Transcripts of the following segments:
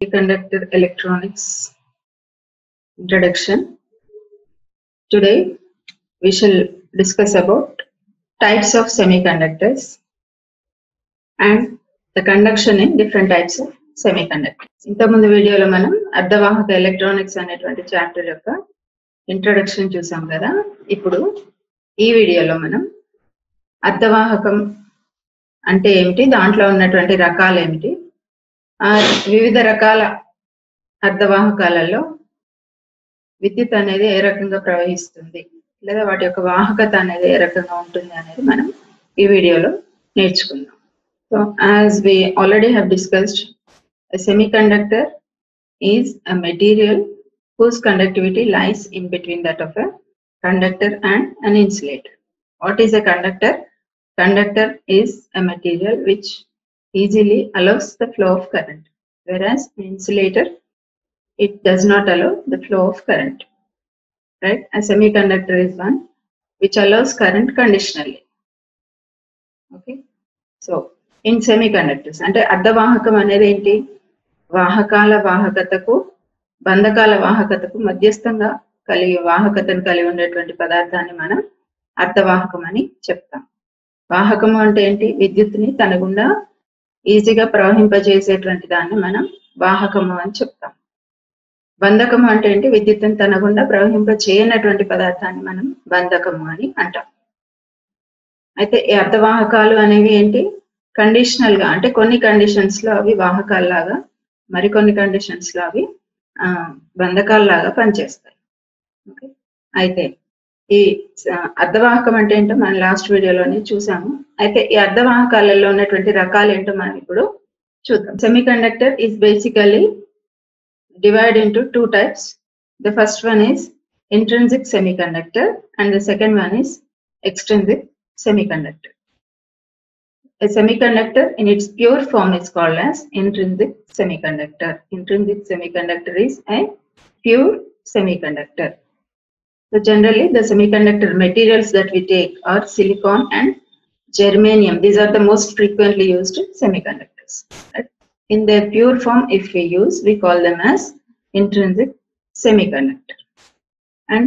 Semiconductor electronics introduction. Today we shall discuss about types of semiconductors and the conduction in different types of semiconductors. ఇంతకుముందు వీడియోలో మనం అర్ధవాహక electronics అనేటువంటి chapter యొక్క introduction చూసాం కదా. ఇప్పుడు ఈ వీడియోలో మనం అర్ధవాహకం అంటే ఏమిటి, దాంట్లో ఉన్నటువంటి రకాలు ఏమిటి, వివిధ రకాల అర్ధవాహకాలలో విద్యుత్ అనేది ఏ రకంగా ప్రవహిస్తుంది లేదా వాటి యొక్క వాహకత అనేది ఏ రకంగా ఉంటుంది అనేది మనం ఈ వీడియోలో నేర్చుకుందాం. So as we already have discussed, a semiconductor is a material whose conductivity lies in between that of a conductor and an insulator. What is a conductor? Conductor is a material which easily allows the flow of current, whereas an insulator, it does not allow the flow of current, right? A semiconductor is one which allows current conditionally. Okay, so in semiconductors అంటే అర్ధవాహకం అనేది ఏంటి, వాహకాల వాహకతకు బంధకాల వాహకతకు మధ్యస్థంగా వాహకతను కలిగి ఉండేటువంటి పదార్థాన్ని మనం అర్ధవాహకం అని చెప్తాం. వాహకము అంటే ఏంటి, విద్యుత్తుని తన గుండా ఈజీగా ప్రవహింపజేసేటువంటి దాన్ని మనం వాహకము అని చెప్తాం. బంధకము అంటే ఏంటి, విద్యుత్తుని తన గుండా ప్రవహింప చేయనటువంటి పదార్థాన్ని మనం బంధకము అని అంటాం. అయితే ఈ అర్ధవాహకాలు అనేవి ఏంటి, కండిషనల్ గా అంటే కొన్ని కండిషన్స్ లో అవి వాహకాల్లాగా, మరికొన్ని కండిషన్స్ లో అవి బంధకాల్లాగా పనిచేస్తాయి. ఓకే, అయితే ఈ అర్ధవాహకం అంటే ఏంటో మనం లాస్ట్ వీడియోలోనే చూసాము. అయితే ఈ అర్ధవాహకాలలో ఉన్నటువంటి రకాలు ఏంటో మనం ఇప్పుడు చూద్దాం. Semiconductor is basically divided into two types. The first one is intrinsic semiconductor and the second one is extrinsic semiconductor. A semiconductor in its pure form is called as intrinsic semiconductor. Intrinsic semiconductor is a pure semiconductor. So generally the semiconductor materials that we take are silicon and germanium. These are the most frequently used semiconductors. Right? In their pure form, if we use, we call them as intrinsic semiconductor. And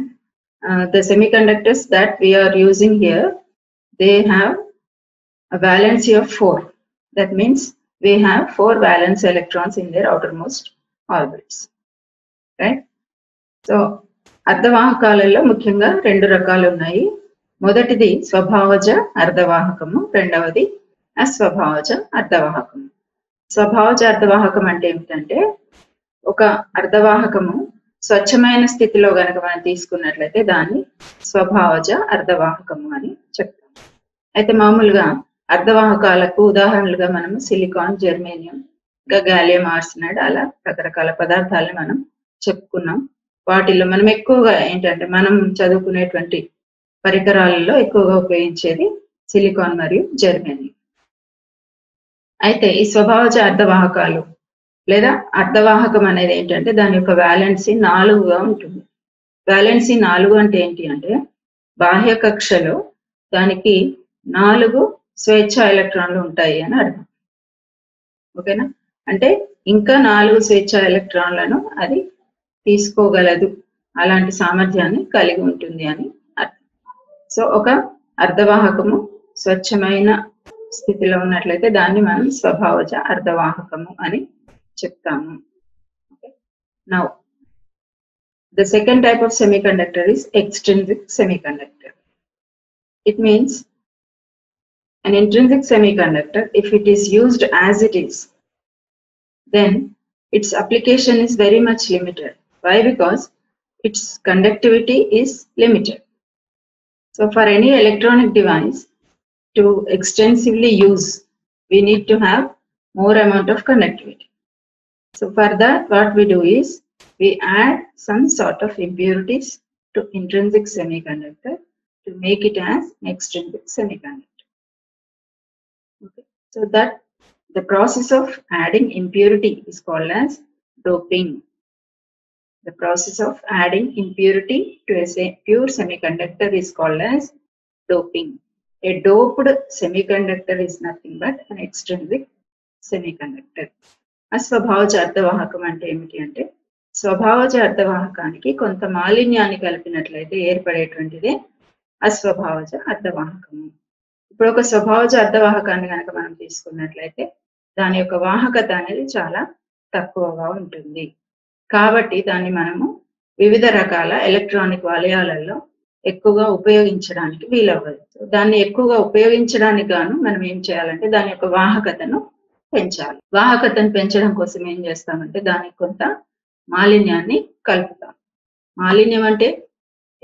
the semiconductors that we are using here, they have a valency of 4. That means we have 4 valence electrons in their outermost orbits. Right? So అర్ధవాహకాలలో ముఖ్యంగా 2 రకాలు ఉన్నాయి. మొదటిది స్వభావజ అర్ధవాహకము, రెండవది అస్వభావజ అర్ధవాహకము. స్వభావజ అర్ధవాహకం అంటే ఏమిటంటే, ఒక అర్ధవాహకము స్వచ్ఛమైన స్థితిలో గనక మనం తీసుకున్నట్లయితే దాన్ని స్వభావజ అర్ధవాహకము అని చెప్తాం. అయితే మామూలుగా అర్ధవాహకాలకు ఉదాహరణలుగా మనం సిలికాన్, జెర్మేనియం, గాలియం ఆర్సెనైడ్ అలా రకరకాల పదార్థాలను మనం చెప్పుకున్నాం. వాటిల్లో మనం ఎక్కువగా ఏంటంటే మనం చదువుకునేటువంటి పరికరాలలో ఎక్కువగా ఉపయోగించేది సిలికాన్ మరియు జెర్మేనియం. అయితే ఈ స్వభావజ అర్ధవాహకాలు లేదా అర్ధవాహకం అనేది ఏంటంటే దాని యొక్క వ్యాలెన్సీ 4గా ఉంటుంది. వ్యాలెన్సీ 4 అంటే ఏంటి అంటే, బాహ్య కక్షలో దానికి 4 స్వేచ్ఛ ఎలక్ట్రాన్లు ఉంటాయి అని అర్థం. ఓకేనా, అంటే ఇంకా 4 స్వేచ్ఛ ఎలక్ట్రాన్లను అది తీసుకోగలదు, అలాంటి సామర్థ్యాన్ని కలిగి ఉంటుంది అని అర్థం. సో ఒక అర్ధవాహకము స్వచ్ఛమైన స్థితిలో ఉన్నట్లయితే దాన్ని మనం స్వభావజ అర్ధవాహకము అని చెప్తాము. Now the second type of semiconductor is extrinsic semiconductor. It means an intrinsic semiconductor, if it is used as it is, then its application is very much limited. Why? Because its conductivity is limited. So for any electronic device to extensively use, we need to have more amount of conductivity. So for that, what we do is we add some sort of impurities to intrinsic semiconductor to make it as an extrinsic semiconductor. Okay. So that the process of adding impurity is called as doping. The process of adding impurity to a pure semiconductor is called as doping. A doped semiconductor is nothing but an extrinsic semiconductor. అస్వభావజ అర్ధవాహకం అంటే ఏమిటి అంటే స్వభావజ అర్ధవాహకానికి కొంత మాలిన్యాన్ని కలిపినట్లయితే ఏర్పడేటువంటిదే అస్వభావజ అర్ధవాహకము. ఇప్పుడు ఒక స్వభావజ అర్ధవాహకాన్ని కనుక మనం తీసుకున్నట్లయితే దాని యొక్క వాహకత అనేది చాలా తక్కువగా ఉంటుంది. కాబట్టి దాన్ని మనము వివిధ రకాల ఎలక్ట్రానిక్ వలయాలలో ఎక్కువగా ఉపయోగించడానికి వీలవ్వదు. దాన్ని ఎక్కువగా ఉపయోగించడానికి గాను మనం ఏం చేయాలంటే దాని యొక్క వాహకతను పెంచాలి. వాహకతను పెంచడం కోసం ఏం చేస్తామంటే దానికి కొంత మాలిన్యాన్ని కలుపుతాం. మాలిన్యం అంటే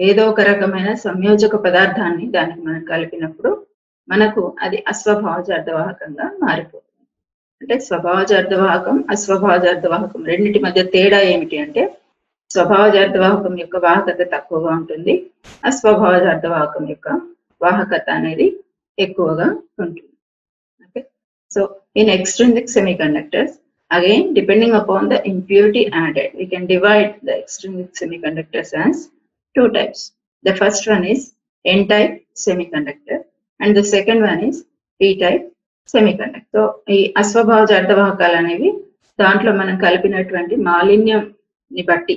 ఏదో ఒక రకమైన సంయోజక పదార్థాన్ని దానికి మనం కలిపినప్పుడు మనకు అది అస్వభావజ అర్ధవాహకంగా మారిపోతుంది. అంటే స్వభావజ అర్ధవాహకం, అస్వభావజ అర్ధవాహకం రెండింటి మధ్య తేడా ఏమిటి అంటే స్వభావజ అర్ధవాహకం యొక్క వాహకత తక్కువగా ఉంటుంది, అస్వభావజ అర్ధవాహకం యొక్క వాహకత అనేది ఎక్కువగా ఉంటుంది. Okay, so in extrinsic semiconductors, again depending upon the impurity added, we can divide the extrinsic semiconductors as two types. The first one is n-type semiconductor and the second one is p-type semiconductor. So ఈ అస్వభావజ అర్ధవాహకాలు అనేవి దాంట్లో మనం కలిపినటువంటి మాలిన్యం ని బట్టి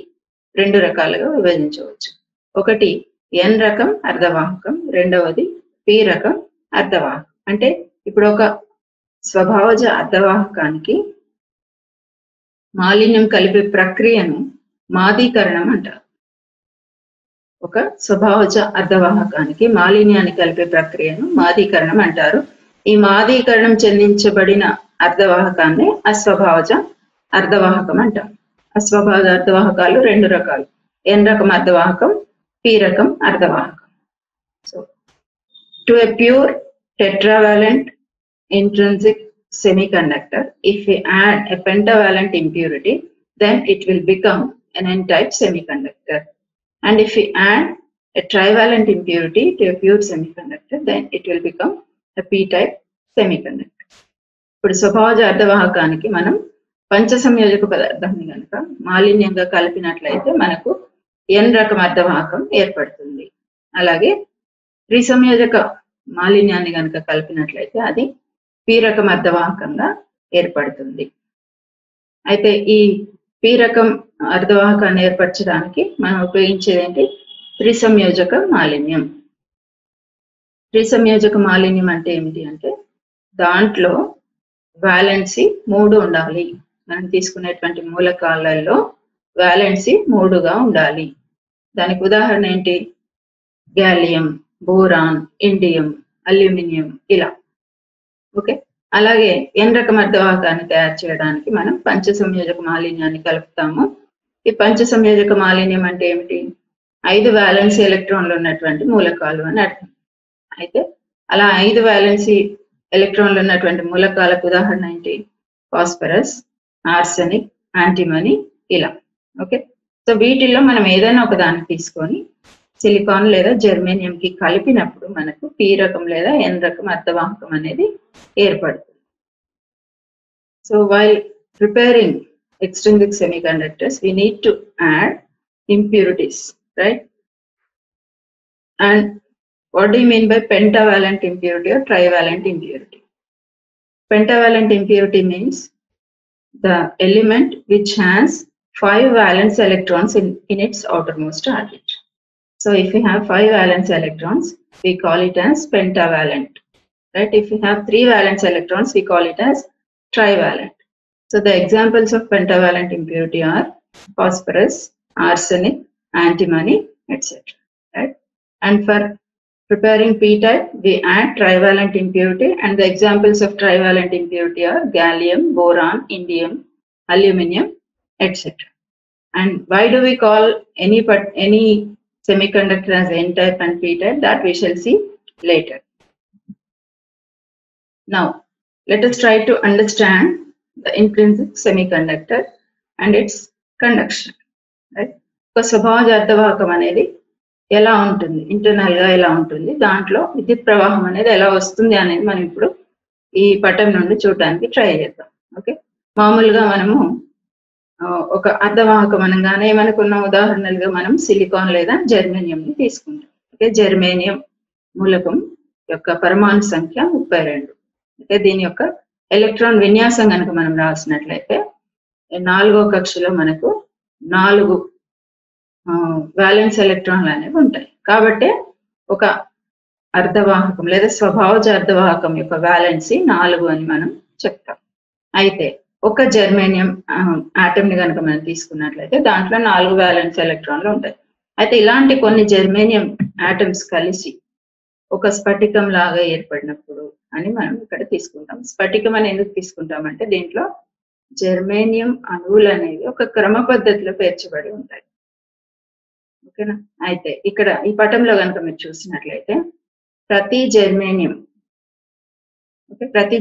రెండు రకాలుగా విభజించవచ్చు. ఒకటి n రకం అర్ధవాహకం, రెండవది p రకం అర్ధవాహకం. అంటే ఇప్పుడు ఒక స్వభావజ అర్ధవాహకానికి మాలిన్యం కలిపే ప్రక్రియను మాదీకరణం అంటారు. ఒక స్వభావజ అర్ధవాహకానికి మాలిన్యాన్ని కలిపే ప్రక్రియను మాదీకరణం అంటారు. ఈ మాదీకరణం చెందించబడిన అర్ధవాహకాన్ని అస్వభావజ అర్ధవాహకం అంటారు. అస్వభావజ అర్ధవాహకాలు రెండు రకాలు, n రకం అర్ధవాహకం, p రకం అర్ధవాహకం. So to a pure tetravalent intrinsic semiconductor, if we add a pentavalent impurity, then it will become an n-type semiconductor. And if we add a trivalent impurity to a pure semiconductor, then it will become a p-type semiconductor. ఇప్పుడు స్వభావజ అర్ధవాహకానికి మనం పంచ సంయోజక పదార్థాన్ని కనుక మాలిన్యంగా కలిపినట్లయితే మనకు n రకం అర్ధవాహకం ఏర్పడుతుంది. అలాగే త్రిసంయోజక మాలిన్యాన్ని కనుక కలిపినట్లయితే అది p రకం అర్ధవాహకంగా ఏర్పడుతుంది. అయితే ఈ p రకం అర్ధవాహకాన్ని ఏర్పరచడానికి మనం ఉపయోగించేది ఏంటి? త్రిసంయోజక మాలిన్యం. త్రిసంయోజక మాలిన్యం అంటే ఏమిటి అంటే దాంట్లో వ్యాలెన్సీ 3 ఉండాలి. మనం తీసుకునేటువంటి మూలకాలలో వ్యాలెన్సీ 3గా ఉండాలి. దానికి ఉదాహరణ ఏంటి? గ్యాలియం, బోరాన్, ఇండియం, అల్యూమినియం ఇలా. ఓకే, అలాగే n రకం అర్ధవాహకాన్ని తయారు చేయడానికి మనం పంచ సంయోజక మాలిన్యాన్ని కలుపుతాము. ఈ పంచ సంయోజక మాలిన్యం అంటే ఏమిటి? 5 వ్యాలెన్సీ ఎలక్ట్రాన్లు ఉన్నటువంటి మూలకాలు అని అర్థం. అయితే అలా 5 వ్యాలెన్సీ ఎలక్ట్రాన్లు ఉన్నటువంటి మూలకాలకు ఉదాహరణ ఏంటి? ఫాస్ఫరస్, ఆర్సెనిక్, యాంటిమనీ ఇలా. ఓకే, సో వీటిల్లో మనం ఏదైనా ఒక దాన్ని తీసుకొని సిలికాన్ లేదా జెర్మేనియం కి కలిపినప్పుడు మనకు p రకం లేదా n రకం అర్ధవాహకం అనేది ఏర్పడుతుంది. So while preparing extrinsic semiconductors, we need to add impurities, right? And what do you mean by pentavalent impurity or trivalent impurity? Pentavalent impurity means the element which has 5 valence electrons in its outermost orbit. So if we have 5 valence electrons, we call it as pentavalent, right? If we have 3 valence electrons, we call it as trivalent. So the examples of pentavalent impurity are phosphorus, arsenic, antimony, etc. Right? And for preparing p-type, we add trivalent impurity, and the examples of trivalent impurity are gallium, boron, indium, aluminium, etc. And why do we call any semiconductor as n-type and p-type? That we shall see later. Now, let us try to understand the intrinsic semiconductor and its conduction. Right? ఒక స్వభావజ అర్ధవాహకం అనేది ఎలా ఉంటుంది, internal గా ఎలా ఉంటుంది, దాంట్లో విద్యుత్ ప్రవాహం అనేది ఎలా వస్తుంది అనేది మనం ఇప్పుడు ఈ పటం నుండి చూడడానికి ట్రై చేద్దాం. ఓకే, మామూలుగా మనము ఒక అర్ధవాహకం అనగానే ఏమనుకున్న ఉదాహరణలుగా మనం సిలికాన్ లేదా జెర్మేనియం ని తీసుకుంటాం. ఓకే, జెర్మేనియం మూలకం యొక్క పరమాణు సంఖ్య 32. అయితే దీని యొక్క ఎలక్ట్రాన్ విన్యాసం కనుక మనం రాసినట్లయితే నాలుగో కక్షలో మనకు 4 వాలెన్స్ ఎలక్ట్రాన్లు అనేవి ఉంటాయి. కాబట్టి ఒక అర్ధవాహకం లేదా స్వభావజ అర్ధవాహకం యొక్క వ్యాలెన్సీ 4 అని మనం చెప్తాం. అయితే ఒక జెర్మేనియం ఆటమ్ ని కనుక మనం తీసుకున్నట్లయితే దాంట్లో 4 వాలెన్స్ ఎలక్ట్రాన్లు ఉంటాయి. అయితే ఇలాంటి కొన్ని జెర్మేనియం ఆటమ్స్ కలిసి ఒక స్ఫటికం లాగా ఏర్పడినప్పుడు అని మనం ఇక్కడ తీసుకుంటాం. స్ఫటికం అని ఎందుకు తీసుకుంటామంటే దీంట్లో జెర్మేనియం అణువులు అనేవి ఒక క్రమ పద్ధతిలో పేర్చబడి ఉంటాయి. ఓకేనా? అయితే ఇక్కడ ఈ పటంలో కనుక మీరు చూసినట్లయితే ప్రతి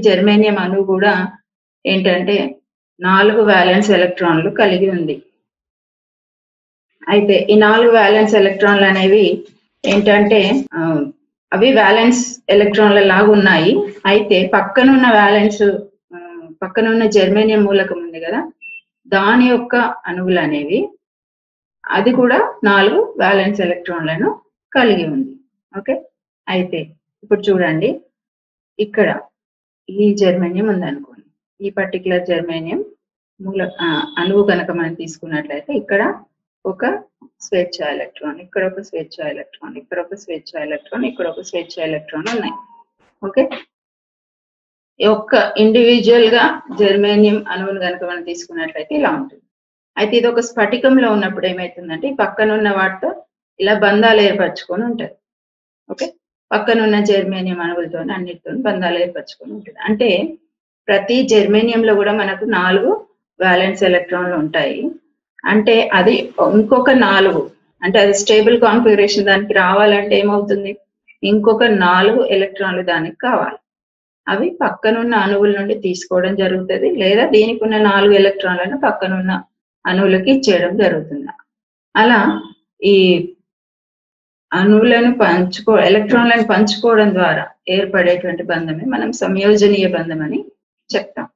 జెర్మేనియం అణువు కూడా ఏంటంటే 4 వాలెన్స్ ఎలక్ట్రాన్లు కలిగి ఉంది. అయితే ఈ 4 వాలెన్స్ ఎలక్ట్రాన్లు అనేవి ఏంటంటే అవి వాలెన్స్ ఎలక్ట్రాన్ల లాగా ఉన్నాయి. అయితే పక్కనున్న జెర్మేనియం మూలకం ఉంది కదా, దాని యొక్క అణువులు అనేవి అది కూడా 4 వాలెన్స్ ఎలక్ట్రాన్లను కలిగి ఉంది. ఓకే, అయితే ఇప్పుడు చూడండి, ఇక్కడ ఈ జెర్మేనియం ఉందనుకోండి, ఈ పర్టికులర్ జెర్మేనియం అణువు కనుక మనం తీసుకున్నట్లయితే ఇక్కడ ఒక స్వేచ్ఛ ఎలక్ట్రాన్, ఇక్కడ ఒక స్వేచ్ఛ ఎలక్ట్రాన్, ఇక్కడ ఒక స్వేచ్ఛ ఎలక్ట్రాన్, ఇక్కడ ఒక స్వేచ్ఛ ఎలక్ట్రాన్ ఉన్నాయి. ఓకే, ఒక్క ఇండివిజువల్ గా జెర్మేనియం అణువును కనుక మనం తీసుకున్నట్లయితే ఇలా ఉంటుంది. అయితే ఇది ఒక స్ఫటికంలో ఉన్నప్పుడు ఏమైతుందంటే ఈ పక్కనున్న వాటితో ఇలా బంధాలు ఏర్పరచుకొని ఉంటాయి. ఓకే, పక్కనున్న జెర్మేనియం అణువులతో అన్నిటితో బంధాలు ఏర్పరచుకొని ఉంటుంది. అంటే ప్రతి జెర్మేనియంలో కూడా మనకు 4 వాలెన్స్ ఎలక్ట్రాన్లు ఉంటాయి. అంటే అది ఇంకొక 4, అంటే అది స్టేబుల్ కాన్ఫిగరేషన్ దానికి రావాలంటే ఏమవుతుంది, ఇంకొక 4 ఎలక్ట్రాన్లు దానికి కావాలి. అవి పక్కనున్న అణువుల నుండి తీసుకోవడం జరుగుతుంది, లేదా దీనికి ఉన్న 4 ఎలక్ట్రాన్లను పక్కనున్న అణువులకి ఇచ్చేయడం జరుగుతుంది. అలా ఈ అణువులను ఎలక్ట్రాన్లను పంచుకోవడం ద్వారా ఏర్పడేటువంటి బంధమే మనం సంయోజనీయ బంధం అని చెప్తాం.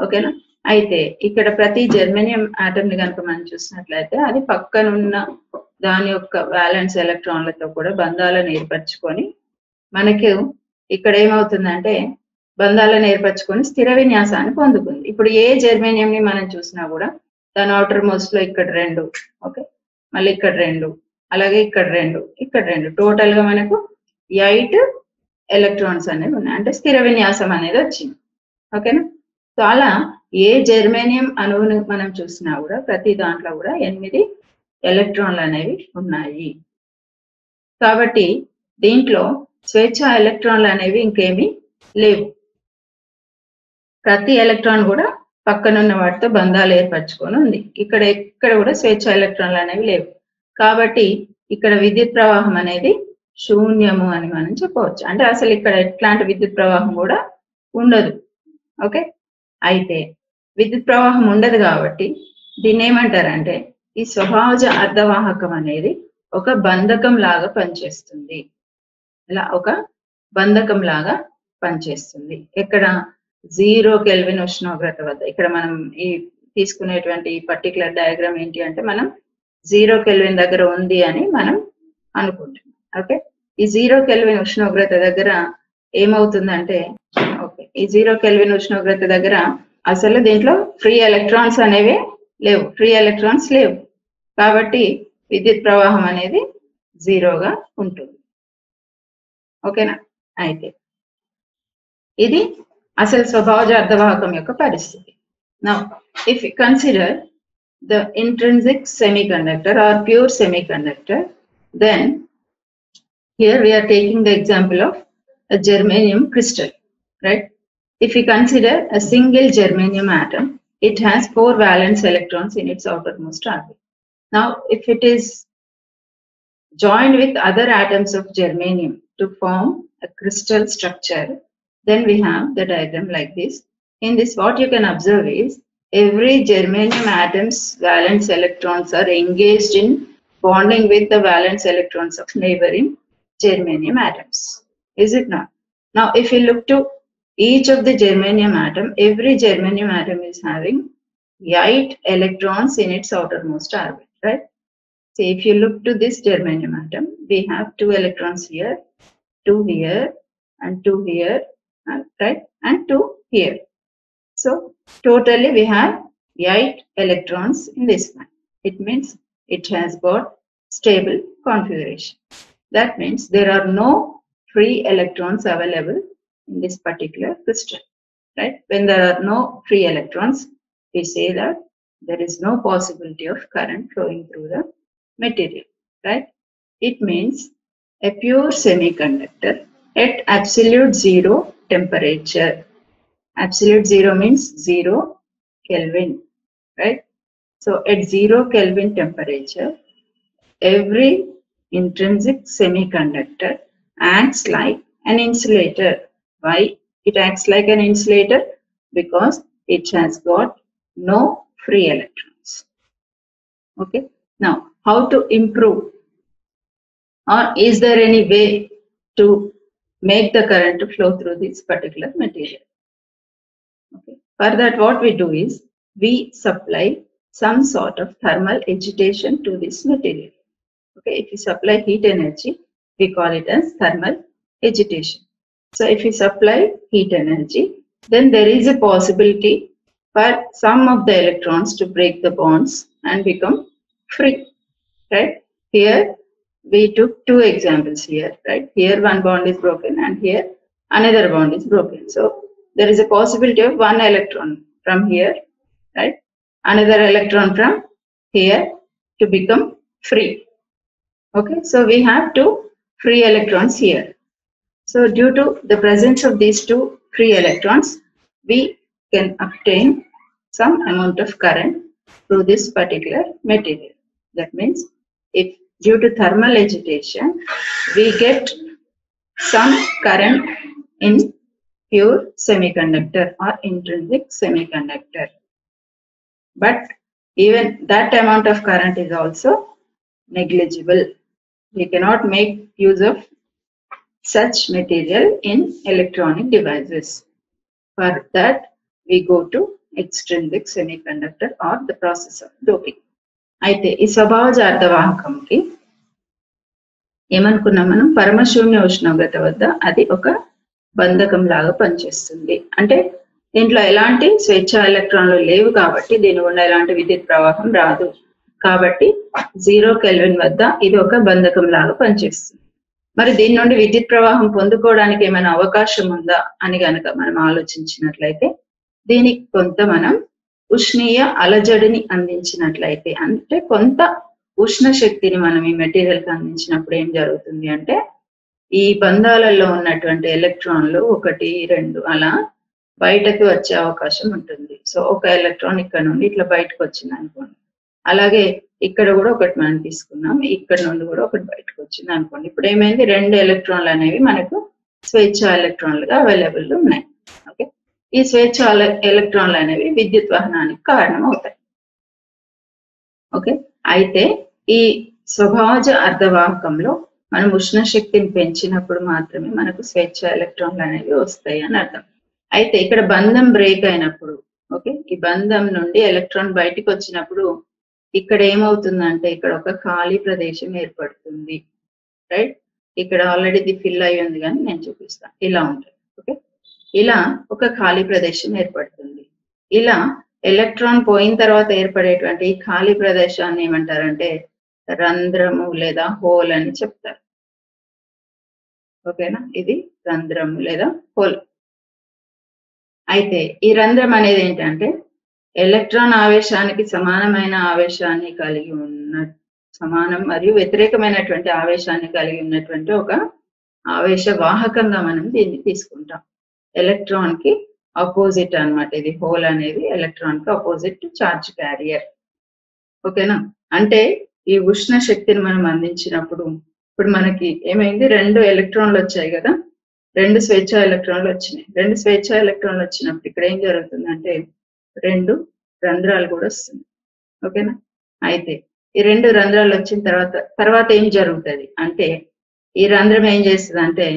ఓకేనా? అయితే ఇక్కడ ప్రతి జెర్మేనియం ఆటమ్ ని కనుక మనం చూసినట్లయితే అది పక్కనున్న దాని యొక్క వాలెన్స్ ఎలక్ట్రాన్లతో కూడా బంధాలను ఏర్పరచుకొని మనకు ఇక్కడ ఏమవుతుందంటే బంధాలను ఏర్పరచుకొని స్థిర విన్యాసాన్ని పొందుకుంది. ఇప్పుడు ఏ జెర్మేనియం ని మనం చూసినా కూడా దాని అవుటర్ మోస్ట్ లో ఇక్కడ 2, ఓకే, మళ్ళీ ఇక్కడ 2, అలాగే ఇక్కడ 2, ఇక్కడ 2, టోటల్ గా మనకు 8 ఎలక్ట్రాన్స్ అనేవి ఉన్నాయి. అంటే స్థిర విన్యాసం అనేది వచ్చింది. ఓకేనా? సో అలా ఏ జెర్మేనియం అణువును మనం చూసినా కూడా ప్రతి దాంట్లో కూడా 8 ఎలక్ట్రాన్లు అనేవి ఉన్నాయి. కాబట్టి దీంట్లో స్వేచ్ఛ ఎలక్ట్రాన్లు అనేవి ఇంకేమీ లేవు. ప్రతి ఎలక్ట్రాన్ కూడా పక్కనున్న వాటితో బంధాలు ఏర్పరచుకొని ఉంది. ఇక్కడ కూడా స్వేచ్ఛ ఎలక్ట్రాన్లు అనేవి లేవు. కాబట్టి ఇక్కడ విద్యుత్ ప్రవాహం అనేది శూన్యము అని మనం చెప్పవచ్చు. అంటే అసలు ఇక్కడ ఎట్లాంటి విద్యుత్ ప్రవాహం కూడా ఉండదు. ఓకే, అయితే విద్యుత్ ప్రవాహం ఉండదు కాబట్టి దీన్ని ఏమంటారంటే ఈ స్వభావజ అర్ధవాహకం అనేది ఒక బంధకం లాగా పనిచేస్తుంది. ఇలా ఒక బంధకం లాగా పనిచేస్తుంది. ఎక్కడ 0 కెల్విన్ ఉష్ణోగ్రత వద్ద. ఇక్కడ మనం ఈ తీసుకునేటువంటి ఈ పర్టికులర్ డయాగ్రామ్ ఏంటి అంటే మనం 0 కెల్విన్ దగ్గర ఉంది అని మనం అనుకుంటున్నాం. ఓకే, ఈ 0 కెల్విన్ ఉష్ణోగ్రత దగ్గర ఏమవుతుందంటే, ఓకే, ఈ 0 కెల్విన్ ఉష్ణోగ్రత దగ్గర అసలు దీంట్లో ఫ్రీ ఎలక్ట్రాన్స్ అనేవి లేవు. కాబట్టి విద్యుత్ ప్రవాహం అనేది 0గా ఉంటుంది. ఓకేనా? అయితే ఇది అసలు స్వభావజ అర్ధవాహకం యొక్క పరిస్థితి. Now, if we consider the intrinsic semiconductor or pure semiconductor, then here we are taking the example of a germanium crystal, right? If we consider a single germanium atom, it has 4 valence electrons in its outermost orbit. Now, if it is joined with other atoms of germanium to form a crystal structure, then we have the diagram like this. In this, what you can observe is every germanium atom's valence electrons are engaged in bonding with the valence electrons of neighboring germanium atoms. Is it not? Now, if you look to each of the germanium atom, every germanium atom is having 8 electrons in its outermost orbit, right? So if you look to this germanium atom, we have 2 electrons here, 2 here, and 2 here, right, and 2 here. So totally we have 8 electrons in this one. It means it has got stable configuration. That means there are no free electrons available in this particular crystal, right? When there are no free electrons, we say that there is no possibility of current flowing through the material, right? It means a pure semiconductor at absolute zero temperature. Absolute zero means 0 Kelvin, right? So at 0 Kelvin temperature, every intrinsic semiconductor acts like an insulator. Why it acts like an insulator? Because it has got no free electrons. Okay. Now, how to improve, or is there any way to make the current to flow through this particular material? Okay. For that, what we do is we supply some sort of thermal agitation to this material. Okay, if you supply heat energy, we call it as thermal agitation. So if you supply heat energy, then there is a possibility for some of the electrons to break the bonds and become free, right? Here we took two examples here, right? Here one bond is broken and here another bond is broken. So there is a possibility of one electron from here, right? Another electron from here to become free. Okay, so we have two free electrons here. So due to the presence of these two free electrons, we can obtain some amount of current through this particular material. That means if due to thermal agitation, we get some current in pure semiconductor or intrinsic semiconductor. But even that amount of current is also negligible. We cannot make use of such material in electronic devices. For that, we go to extrinsic semiconductor or the process of doping. అయితే ఈ స్వభావజ అర్ధవాహకంకి ఏమనుకున్నాం మనం, పరమశూన్య ఉష్ణోగ్రత వద్ద అది ఒక బంధకం లాగా పనిచేస్తుంది. అంటే దీంట్లో ఎలాంటి స్వేచ్ఛా ఎలక్ట్రాన్లు లేవు కాబట్టి దీని గుండా ఎలాంటి విద్యుత్ ప్రవాహం రాదు. కాబట్టి 0 కెల్విన్ వద్ద ఇది ఒక బంధకం లాగా పనిచేస్తుంది. మరి దీని నుండి విద్యుత్ ప్రవాహం పొందుకోవడానికి ఏమైనా అవకాశం ఉందా అని గనక మనం ఆలోచించినట్లయితే, దీనికి కొంత మనం ఉష్ణీయ అలజడిని అందించినట్లయితే, అంటే కొంత ఉష్ణ శక్తిని మనం ఈ మెటీరియల్ కి అందించినప్పుడు ఏం జరుగుతుంది అంటే, ఈ బంధాలలో ఉన్నటువంటి ఎలక్ట్రాన్లు 1, 2 అలా బయటకు వచ్చే అవకాశం ఉంటుంది. సో ఒక ఎలక్ట్రాన్ ఇక్కడ నుండి ఇట్లా బయటకు వచ్చింది అనుకోండి, అలాగే ఇక్కడ కూడా ఒకటి మనం తీసుకున్నాం, ఇక్కడ నుండి కూడా ఒకటి బయటకు వచ్చింది అనుకోండి. ఇప్పుడు ఏమైంది, 2 ఎలక్ట్రాన్లు అనేవి మనకు స్వేచ్ఛా ఎలక్ట్రాన్లుగా అవైలబుల్ ఉన్నాయి. ఓకే, ఈ స్వేచ్ఛా ఎలక్ట్రాన్లు అనేవి విద్యుత్ వహనానికి కారణం అవుతాయి. ఓకే, అయితే ఈ స్వభావజ అర్ధవాహకంలో మనం ఉష్ణ శక్తిని పెంచినప్పుడు మాత్రమే మనకు స్వేచ్ఛా ఎలక్ట్రాన్లు అనేవి వస్తాయి అని అర్థం. అయితే ఇక్కడ బంధం బ్రేక్ అయినప్పుడు, ఓకే, ఈ బంధం నుండి ఎలక్ట్రాన్ బయటికి వచ్చినప్పుడు ఇక్కడ ఏమవుతుందంటే ఇక్కడ ఒక ఖాళీ ప్రదేశం ఏర్పడుతుంది, రైట్? ఇక్కడ ఆల్రెడీ ఇది ఫిల్ అయి ఉంది కానీ నేను చూపిస్తాను. ఇలా ఉంటుంది. ఓకే, ఇలా ఒక ఖాళీ ప్రదేశం ఏర్పడుతుంది. ఇలా ఎలక్ట్రాన్ పోయిన తర్వాత ఏర్పడేటువంటి ఈ ఖాళీ ప్రదేశాన్ని ఏమంటారంటే రంధ్రము లేదా హోల్ అని చెప్తారు. ఓకేనా, ఇది రంధ్రము లేదా హోల్. అయితే ఈ రంధ్రం అనేది ఏంటంటే ఎలక్ట్రాన్ ఆవేశానికి సమానమైన ఆవేశాన్ని కలిగి ఉన్న, సమానం మరియు వ్యతిరేకమైనటువంటి ఆవేశాన్ని కలిగి ఉన్నటువంటి ఒక ఆవేశ వాహకంగా మనం దీన్ని తీసుకుంటాం. ఎలక్ట్రాన్ కి ఆపోజిట్ అన్నమాట ఇది. హోల్ అనేది ఎలక్ట్రాన్ కి ఆపోజిట్ చార్జ్ క్యారియర్. ఓకేనా, అంటే ఈ ఉష్ణ శక్తిని మనం అందించినప్పుడు ఇప్పుడు మనకి ఏమైంది, 2 ఎలక్ట్రాన్లు వచ్చాయి కదా, 2 స్వేచ్ఛా ఎలక్ట్రాన్లు వచ్చినాయి. 2 స్వేచ్ఛా ఎలక్ట్రాన్లు వచ్చినప్పుడు ఇక్కడ ఏం జరుగుతుందంటే 2 రంధ్రాలు కూడా వస్తుంది. ఓకేనా, అయితే ఈ 2 రంధ్రాలు వచ్చిన తర్వాత ఏం జరుగుతుంది అంటే, ఈ రంధ్రం ఏం చేస్తుంది అంటే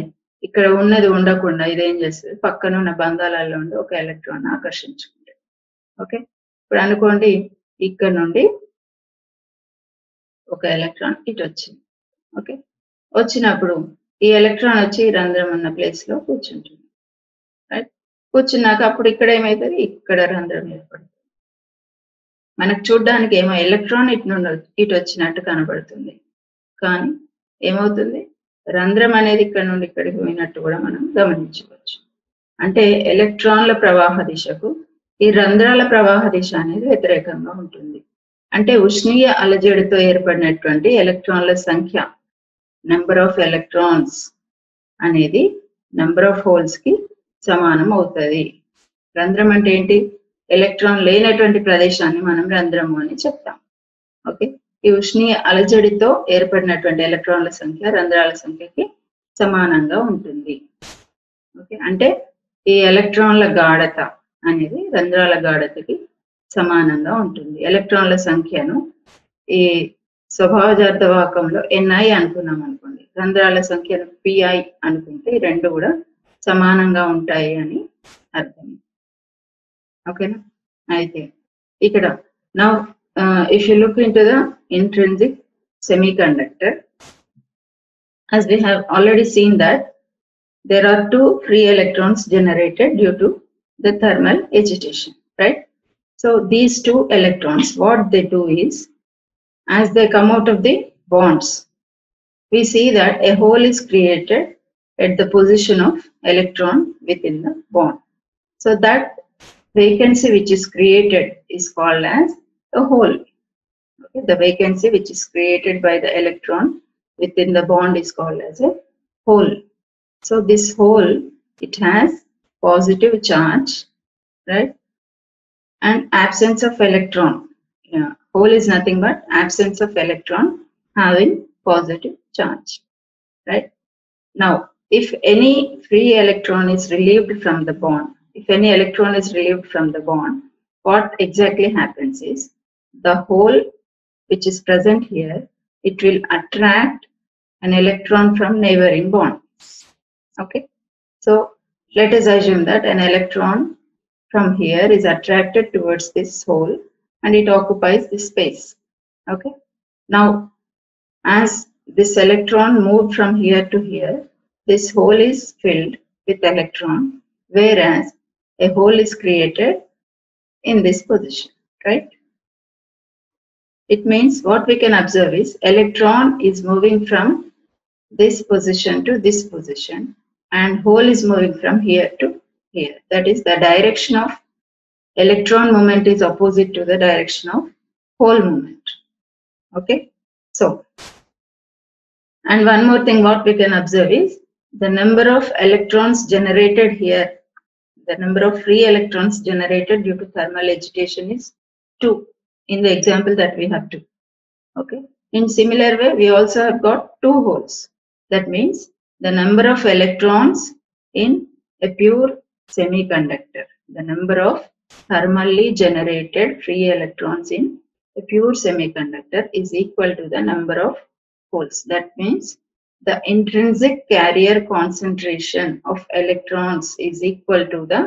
ఇక్కడ ఉన్నది ఉండకుండా ఇదేం చేస్తుంది, పక్కన ఉన్న బంధాలలో ఉండి ఒక ఎలక్ట్రాన్ ఆకర్షించుకుంటుంది. ఓకే, ఇప్పుడు అనుకోండి ఇక్కడ నుండి ఒక ఎలక్ట్రాన్ ఇటు వచ్చింది. ఓకే, వచ్చినప్పుడు ఈ ఎలక్ట్రాన్ వచ్చి రంధ్రం ఉన్న ప్లేస్ లో కూర్చుంటుంది, రైట్? కూర్చున్నాక అప్పుడు ఇక్కడ ఏమవుతుంది, ఇక్కడ రంధ్రం ఏర్పడుతుంది. మనకు చూడడానికి ఏమో ఎలక్ట్రాన్ ఇటు వచ్చినట్టు కనబడుతుంది, కానీ ఏమవుతుంది, రంధ్రం అనేది ఇక్కడ నుండి ఇక్కడికి పోయినట్టు కూడా మనం గమనించవచ్చు. అంటే ఎలక్ట్రాన్ల ప్రవాహ దిశకు ఈ రంధ్రాల ప్రవాహ దిశ అనేది వ్యతిరేకంగా ఉంటుంది. అంటే ఉష్ణీయ అలజడితో ఏర్పడినటువంటి ఎలక్ట్రాన్ల సంఖ్య, నెంబర్ ఆఫ్ ఎలక్ట్రాన్స్ అనేది నెంబర్ ఆఫ్ హోల్స్ కి సమానం అవుతుంది. రంధ్రం అంటే ఏంటి? ఎలక్ట్రాన్ లేనటువంటి ప్రదేశాన్ని మనం రంధ్రము అని చెప్తాం. ఓకే, ఈ ఉష్ణీయ అలజడితో ఏర్పడినటువంటి ఎలక్ట్రాన్ల సంఖ్య రంధ్రాల సంఖ్యకి సమానంగా ఉంటుంది. ఓకే, అంటే ఈ ఎలక్ట్రాన్ల గాఢత అనేది రంధ్రాల గాఢతకి సమానంగా ఉంటుంది. ఎలక్ట్రాన్ల సంఖ్యను ఈ స్వభావజార్థవాహకంలో Ni అనుకున్నాం అనుకోండి, రంధ్రాల సంఖ్యను Pi అనుకుంటే ఈ రెండు కూడా సమానంగా ఉంటాయి అని అర్థం. ఓకేనా? అయితే ఇక్కడ now if you look into the intrinsic semiconductor, as we have already seen that there are two free electrons generated due to the thermal agitation, right? So these two electrons, what they do is, as they come out of the bonds, we see that a hole is created at the position of electron within the bond. So that vacancy which is created is called as a hole. Okay, the vacancy which is created by the electron within the bond is called as a hole. So this hole, it has positive charge, right? And absence of electron. Yeah, hole is nothing but absence of electron having positive charge, right? Now, if any free electron is relieved from the bond, if any electron is relieved from the bond, what exactly happens is the hole which is present here, it will attract an electron from neighboring bonds. Okay, so let us assume that an electron from here is attracted towards this hole and it occupies this space. Okay, now as this electron moved from here to here, this hole is filled with electron, whereas a hole is created in this position, right? It means what we can observe is electron is moving from this position to this position and hole is moving from here to here. That is, the direction of electron movement is opposite to the direction of hole movement. Okay, so, and one more thing what we can observe is the number of electrons generated here, the number of free electrons generated due to thermal agitation is 2 in the example that we have 2. Okay, in similar way we also have got 2 holes. That means the number of electrons in a pure semiconductor, the number of thermally generated free electrons in a pure semiconductor is equal to the number of holes. That means the intrinsic carrier concentration of electrons is equal to the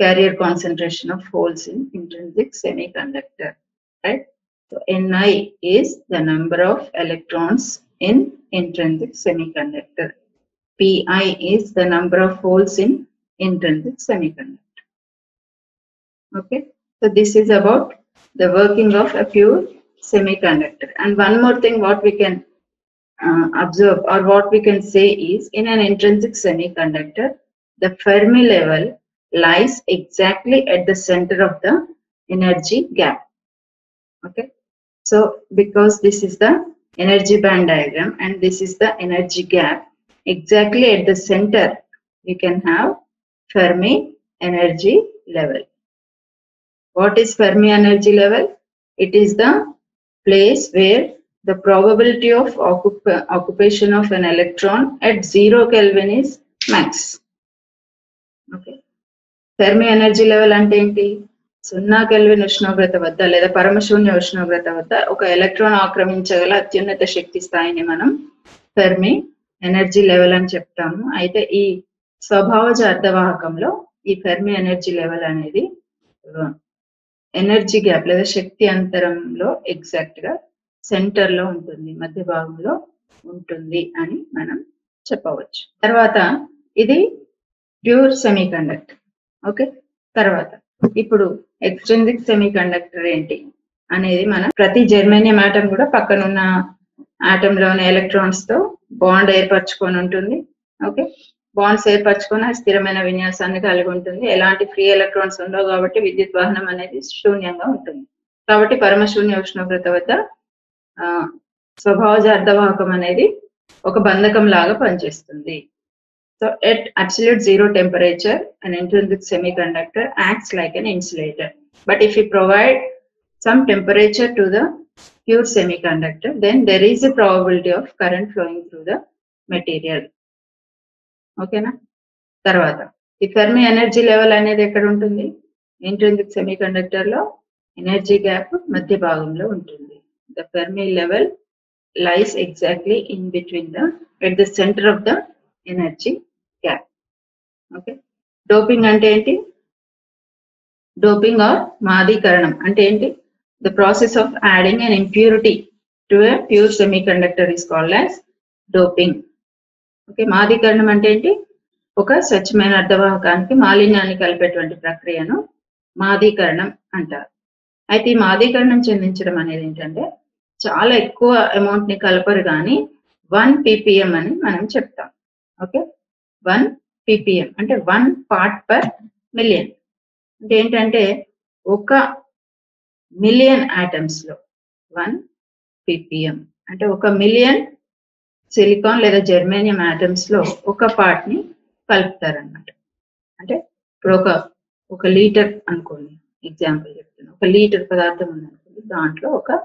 carrier concentration of holes in intrinsic semiconductor, right? So Ni is the number of electrons in intrinsic semiconductor. Pi is the number of holes in intrinsic semiconductor. Okay, so this is about the working of a pure semiconductor. And one more thing what we can observe or what we can say is, in an intrinsic semiconductor, the Fermi level lies exactly at the center of the energy gap. Okay, so because this is the energy band diagram and this is the energy gap, exactly at the center we can have Fermi energy level. What is Fermi energy level? It is the place where the probability of occupation of an electron at 0 Kelvin is max. Okay, Fermi energy level ante enti? 0 kelvin ఉష్ణోగ్రత వద్ద లేదా పరమశూన్య ఉష్ణోగ్రత వద్ద ఒక electron ఆక్రమించగల అత్యున్నత శక్తి స్థాయిని మనం Fermi energy level అని చెప్తాము. అయితే ఈ స్వభావజ అర్ధవాహకంలో ఈ ఫెర్మి ఎనర్జీ లెవెల్ అనేది ఎనర్జీ గ్యాప్ లేదా శక్తి అంతరంలో ఎగ్జాక్ట్ గా సెంటర్ లో ఉంటుంది, మధ్య భాగంలో ఉంటుంది అని మనం చెప్పవచ్చు. తర్వాత ఇది ప్యూర్ సెమీ కండక్టర్. ఓకే, తర్వాత ఇప్పుడు ఎక్స్ట్రిన్సిక్ సెమీకండక్టర్ ఏంటి అనేది మనం ప్రతి జర్మేనియం ఆటం కూడా పక్కన ఉన్న ఆటం లోని ఎలక్ట్రాన్స్ తో బాండ్ ఏర్పరచుకొని ఉంటుంది. ఓకే, బాండ్స్ ఏర్పరచుకొని స్థిరమైన విన్యాసాన్ని కలిగి ఉంటుంది. ఎలాంటి ఫ్రీ ఎలక్ట్రాన్స్ ఉండవు కాబట్టి విద్యుత్ వాహనం అనేది శూన్యంగా ఉంటుంది. కాబట్టి పరమశూన్య ఉష్ణోగ్రత వద్ద స్వభావజ అర్ధవాహకం అనేది ఒక బంధకం లాగా పనిచేస్తుంది. So at absolute zero temperature, an intrinsic semiconductor acts like an insulator. But if you provide some temperature to the pure semiconductor, then there is a probability of current flowing through the material. Okay na? Tarvata the Fermi energy level అనేది ఎక్కడ ఉంటుంది? Intrinsic semiconductor లో energy gap మధ్య భాగంలో ఉంటుంది. The Fermi level lies exactly in between at the center of the energy gap. Okay, doping అంటే ఏంటి? Doping or మాదీకరణం అంటే ఏంటి? The process of adding an impurity to a pure semiconductor is called as doping. Okay, మాదీకరణం అంటే ఏంటి? ఒక స్వచ్ఛమైన అర్ధవాహకానికి మాలిన్యాన్ని కలిపేటువంటి ప్రక్రియను మాదీకరణం అంటారు. అయితే ఈ మాదీకరణం చెందించడం అనేది ఏంటంటే చాలా ఎక్కువ అమౌంట్ ని కలపరు కానీ 1 ppm అని మనం చెప్తాం. ఓకే, 1 ppm అంటే 1 part per million. అంటే ఏంటంటే 1 మిలియన్ ఆటమ్స్ లో 1 ppm అంటే 1 మిలియన్ సిలికాన్ లేదా జర్మేనియం ఆటమ్స్ లో ఒక పార్ట్ ని కలుపుతారన్నమాట. అంటే ఇప్పుడు ఒక లీటర్ అనుకోండి, ఎగ్జాంపుల్ చెప్తున్నా, 1 లీటర్ పదార్థం ఉందనుకోండి, దాంట్లో 1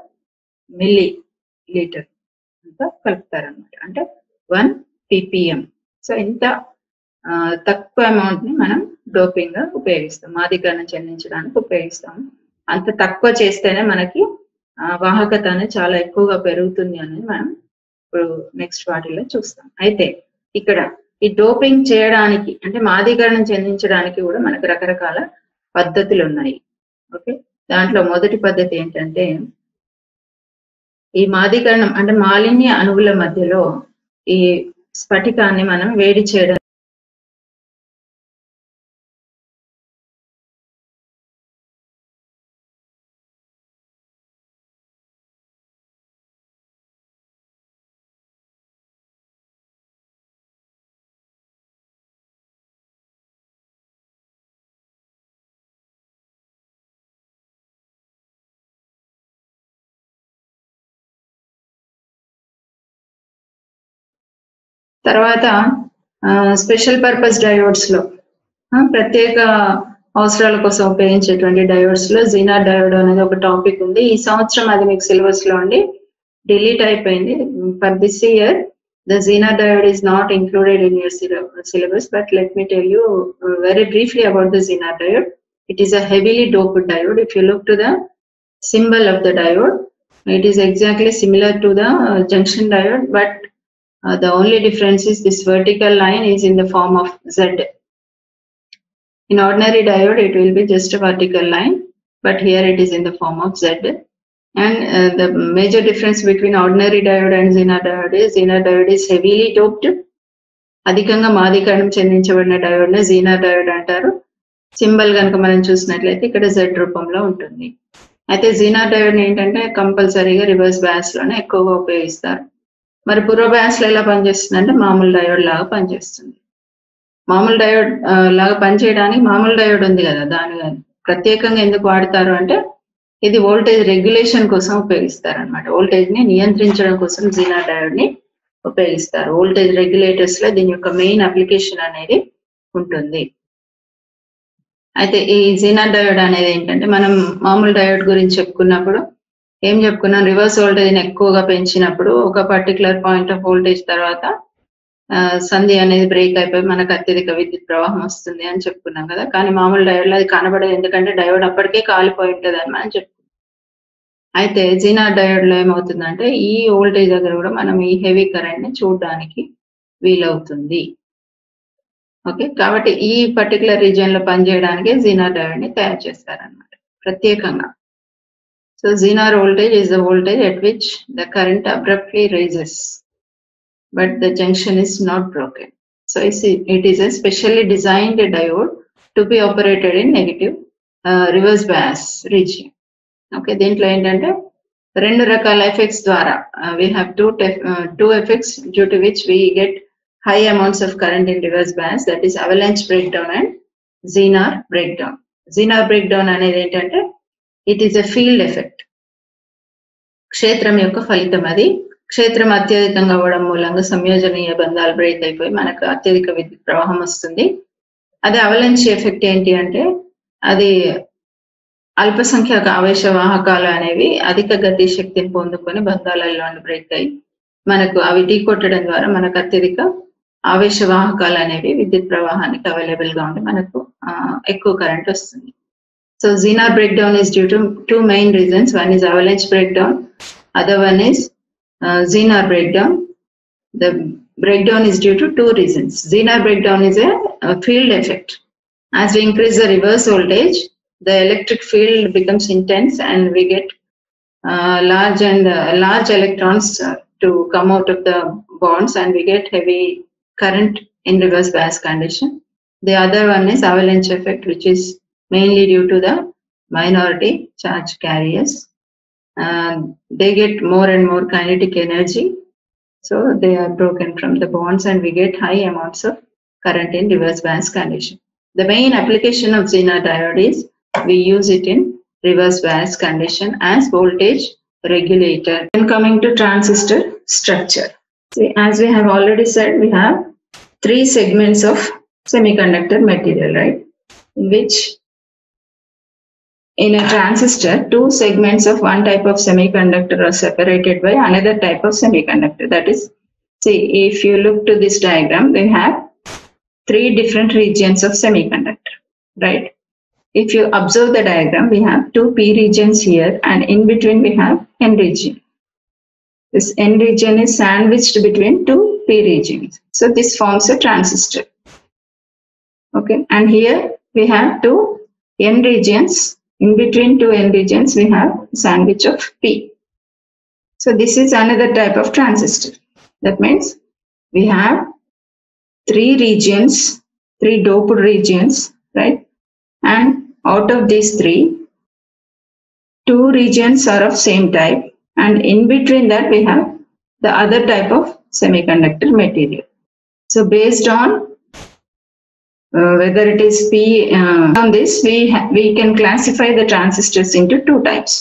మిల్లీ లీటర్ అంతా కలుపుతారన్నమాట. అంటే 1 ppm. సో ఇంత తక్కువ అమౌంట్ ని మనం డోపింగ్ గా ఉపయోగిస్తాం, మాదీకరణం చెందించడానికి ఉపయోగిస్తాం. అంత తక్కువ చేస్తేనే మనకి వాహకత అనేది చాలా ఎక్కువగా పెరుగుతుంది అనేది మనం ఇప్పుడు నెక్స్ట్ వాటిలో చూస్తాం. అయితే ఇక్కడ ఈ డోపింగ్ చేయడానికి అంటే మాదీకరణం చెందించడానికి కూడా మనకు రకరకాల పద్ధతులు ఉన్నాయి. ఓకే, దాంట్లో మొదటి పద్ధతి ఏంటంటే ఈ మాదీకరణం అంటే మాలిన్య అణువుల మధ్యలో ఈ స్ఫటికాన్ని మనం వేడి చేయడం. తర్వాత స్పెషల్ పర్పస్ డయోడ్స్ లో ప్రత్యేక అవసరాల కోసం ఉపయోగించేటువంటి డయోడ్స్ లో జీనార్ డయోడ్ అనేది ఒక టాపిక్ ఉంది. ఈ సంవత్సరం అది మీకు సిలబస్ లో ఉండి డిలీట్ అయిపోయింది. For this year the Zener diode is not included in your syllabus, but let me tell you very briefly about the Zener diode. It is a heavily doped diode. If you look to the symbol of the diode, it is exactly similar to the junction diode, but the only difference is this vertical line is in the form of Z. In ordinary diode, it will be just a vertical line, but here it is in the form of Z. And the major difference between ordinary diode and Zener diode is heavily doped. అధికంగా మాదీకరణం చెందించబడిన diode ని Zener diode అంటారు. Symbol కనుక మనం చూసినట్లయితే ఇక్కడ Z రూపంలో ఉంటుంది. అయితే జీనర్ డయోడ్ ఏంటంటే కంపల్సరీగా రివర్స్ బయాస్ లోనే ఎక్కువగా ఉపయోగిస్తారు. మరి పూర్వ బయాస్ లో ఎలా పనిచేస్తుంది అంటే మామూలు డయోడ్ లాగా పనిచేస్తుంది. మామూలు డయోడ్ లాగా పనిచేయడానికి మామూలు డయోడ్ ఉంది కదా, దాని ప్రత్యేకంగా ఎందుకు వాడతారు అంటే ఇది వోల్టేజ్ రెగ్యులేషన్ కోసం ఉపయోగిస్తారు అనమాట. వోల్టేజ్ ని నియంత్రించడం కోసం జీనర్ డయోడ్ ని ఉపయోగిస్తారు. వోల్టేజ్ రెగ్యులేటర్స్ లో దీని యొక్క మెయిన్ అప్లికేషన్ అనేది ఉంటుంది. అయితే ఈ జీనర్ డయోడ్ అనేది ఏంటంటే మనం మామూలు డయోడ్ గురించి చెప్పుకున్నప్పుడు ఏం చెప్పుకున్నాం, రివర్స్ వోల్టేజ్ ని ఎక్కువగా పెంచినప్పుడు ఒక పర్టికులర్ పాయింట్ ఆఫ్ వోల్టేజ్ తర్వాత సంధి అనేది బ్రేక్ అయిపోయి మనకు అత్యధిక విద్యుత్ ప్రవాహం వస్తుంది అని చెప్పుకున్నాం కదా. కానీ మామూలు డయోడ్ లో అది కనబడదు, ఎందుకంటే డయోడ్ అప్పటికే కాలిపోయి ఉంటుంది అని మనం చెప్పుకున్నాం. అయితే జీనర్ డయోడ్ లో ఏమవుతుందంటే ఈ వోల్టేజ్ దగ్గర కూడా మనం ఈ హెవీ కరెంట్ ని చూడడానికి వీలవుతుంది. ఓకే, కాబట్టి ఈ పర్టికులర్ రీజియన్ లో పనిచేయడానికి జీనర్ డయోడ్ ని తయారు చేస్తారనమాట ప్రత్యేకంగా. So Zener voltage is the voltage at which the current abruptly rises, but the junction is not broken. So it is a specially designed diode to be operated in negative reverse bias region. Okay, దీంట్లో ఏంటంటే రెండు రకాల effects ద్వారా we have two effects due to which we get high amounts of current in reverse bias, that is avalanche breakdown and Zener breakdown. Zener breakdown అనేది ఏంటంటే it is a field effect. క్షేత్రం యొక్క ఫలితం అది. క్షేత్రం అత్యధికంగా అవ్వడం మూలంగా సంయోజనీయ బంధాలు బ్రేక్ అయిపోయి మనకు అత్యధిక విద్యుత్ ప్రవాహం వస్తుంది. అదే అవలంచ్ ఎఫెక్ట్ ఏంటి అంటే అది అల్పసంఖ్యాక ఆవేశ వాహకాలు అనేవి అధిక గతి శక్తిని పొందుకొని బంధాలలో బ్రేక్ అయ్యి మనకు అవి ఢీ కొట్టడం ద్వారా మనకు అత్యధిక ఆవేశ వాహకాలు అనేవి విద్యుత్ ప్రవాహానికి అవైలబుల్ గా ఉండి మనకు ఎక్కువ కరెంట్ వస్తుంది. So Zener breakdown is due to two main reasons. One is avalanche breakdown, other one is Zener breakdown. The breakdown is due to two reasons. Zener breakdown is a field effect. As we increase the reverse voltage, the electric field becomes intense and we get large electrons to come out of the bonds and we get heavy current in reverse bias condition. The other one is avalanche effect, which is mainly due to the minority charge carriers. They get more and more kinetic energy, so they are broken from the bonds and we get high amounts of current in reverse bias condition. The main application of Zener diode is we use it in reverse bias condition as voltage regulator. Then coming to transistor structure. See, as we have already said, we have three segments of semiconductor material, right? In which in a transistor, two segments of one type of semiconductor are separated by another type of semiconductor. That is, see, if you look to this diagram, we have three different regions of semiconductor, right? If you observe the diagram, we have two P regions here and in between we have N region. This N region is sandwiched between two P regions. So this forms a transistor. Okay, and here we have two N regions. In between two N regions, we have sandwich of P. So this is another type of transistor. That means we have three regions, three doped regions, right? And out of these three, two regions are of same type. And in between that, we have the other type of semiconductor material. So based on whether it is P, on this we can classify the transistors into two types.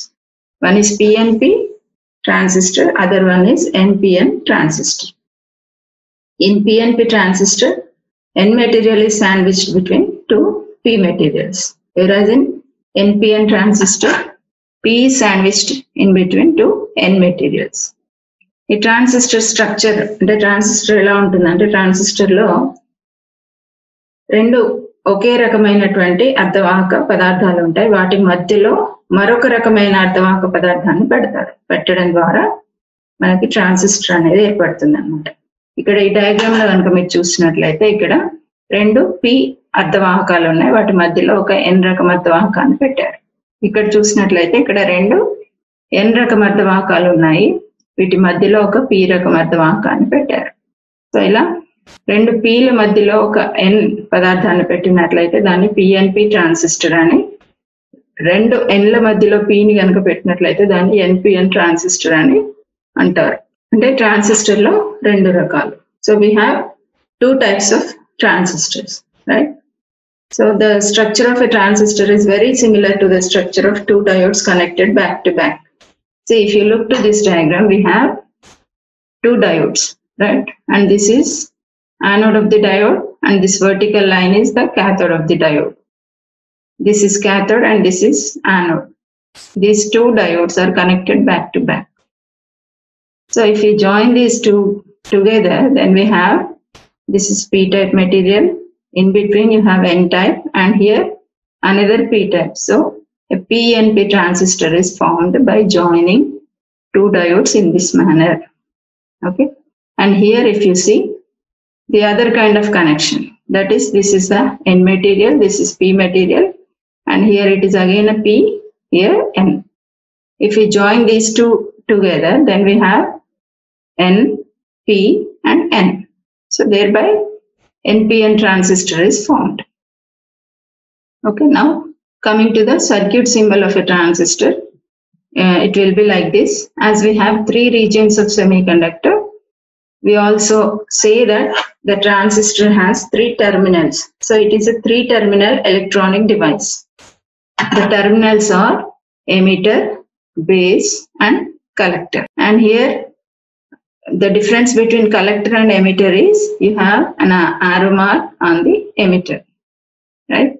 One is PNP transistor, other one is NPN transistor. In PNP transistor, N material is sandwiched between two P materials, whereas in NPN transistor, P is sandwiched in between two N materials. ఈ transistor structure అంటే transistor ఎలా ఉంటుందంటే transistor లో రెండు ఒకే రకమైనటువంటి అర్ధవాహక పదార్థాలు ఉంటాయి. వాటి మధ్యలో మరొక రకమైన అర్ధవాహక పదార్థాన్ని పెట్టడం ద్వారా మనకి ట్రాన్సిస్టర్ అనేది ఏర్పడుతుంది అనమాట. ఇక్కడ ఈ డయాగ్రామ్ లో కనుక మీరు చూసినట్లయితే ఇక్కడ రెండు P అర్ధవాహకాలు ఉన్నాయి, వాటి మధ్యలో ఒక N రకం అర్ధవాహకాన్ని పెట్టారు. ఇక్కడ చూసినట్లయితే ఇక్కడ రెండు N రకం అర్ధవాహకాలు ఉన్నాయి, వీటి మధ్యలో ఒక P రకం అర్ధవాహకాన్ని పెట్టారు. సో ఇలా రెండు పీల మధ్యలో ఒక N పదార్థాన్ని పెట్టినట్లయితే దాన్ని PNP ట్రాన్సిస్టర్ అని, రెండు Nల మధ్యలో Pని కనుక పెట్టినట్లయితే దాన్ని NPN ట్రాన్సిస్టర్ అని అంటారు. అంటే ట్రాన్సిస్టర్ లో రెండు రకాలు. So we have two types of transistors, right? So the structure of a transistor is very similar to the structure of two diodes connected back to back. See, if you look to this diagram, we have two diodes, right? And this is anode of the diode and this vertical line is the cathode of the diode. This is cathode and this is anode. These two diodes are connected back to back. So if we join these two together, then we have, this is P-type material, in between you have N-type and here another P-type. So a PNP transistor is formed by joining two diodes in this manner. Okay, and here if you see the other kind of connection, that is, this is the N material, this is P material, and here it is again a P, here N. If we join these two together, then we have N, P and N. So thereby NPN transistor is formed. Okay, now Coming to the circuit symbol of a transistor, it will be like this. As we have 3 regions of semiconductor, we also say that the transistor has 3 terminals. So it is a 3-terminal electronic device. The terminals are emitter, base, and collector. And here the difference between collector and emitter is you have an arrow mark on the emitter, right?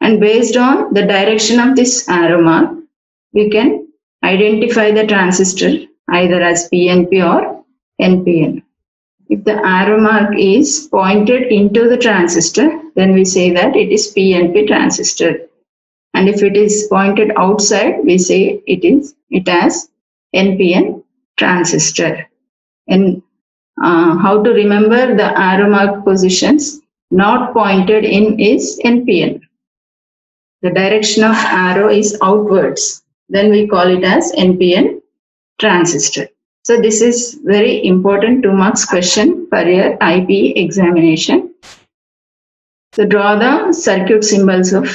And based on the direction of this arrow mark, we can identify the transistor either as PNP or NPN. If the arrow mark is pointed into the transistor, then we say that it is PNP transistor. And if it is pointed outside, we say it as NPN transistor. And how to remember the arrow mark positions? Not pointed in is NPN. The direction of arrow is outwards. Then we call it as NPN transistor. So this is very important 2 marks question for your IP examination. So draw the circuit symbols of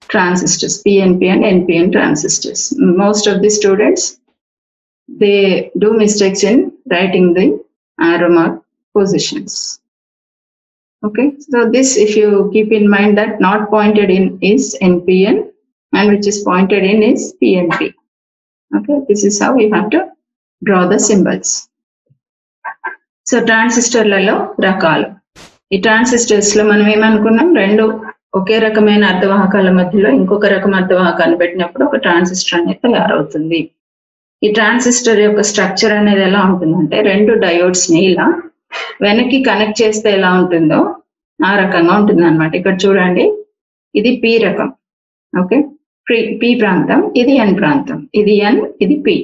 transistors, PNP and NPN transistors. Most of the students, they do mistakes in writing the arrow mark positions. Okay, so this, if you keep in mind that not pointed in is NPN and which is pointed in is PNP. Okay, this is how you have to draw the symbols. So ట్రాన్సిస్టర్లలో రకాలు. ఈ transistors లో మనం ఏమనుకున్నాం, 2 ఒకే రకమైన అర్ధవాహకాల మధ్యలో ఇంకొక రకం అర్ధవాహకాన్ని పెట్టినప్పుడు ఒక ట్రాన్సిస్టర్ అనేది తయారవుతుంది. ఈ ట్రాన్సిస్టర్ యొక్క స్ట్రక్చర్ అనేది ఎలా ఉంటుందంటే 2 డయోడ్స్ ని ఇలా వెనక్కి కనెక్ట్ చేస్తే ఎలా ఉంటుందో ఆ రకంగా ఉంటుంది అనమాట. ఇక్కడ చూడండి, ఇది P రకం. ఓకే, P ప్రాంతం, ఇది N ప్రాంతం, ఇది N, ఇది P.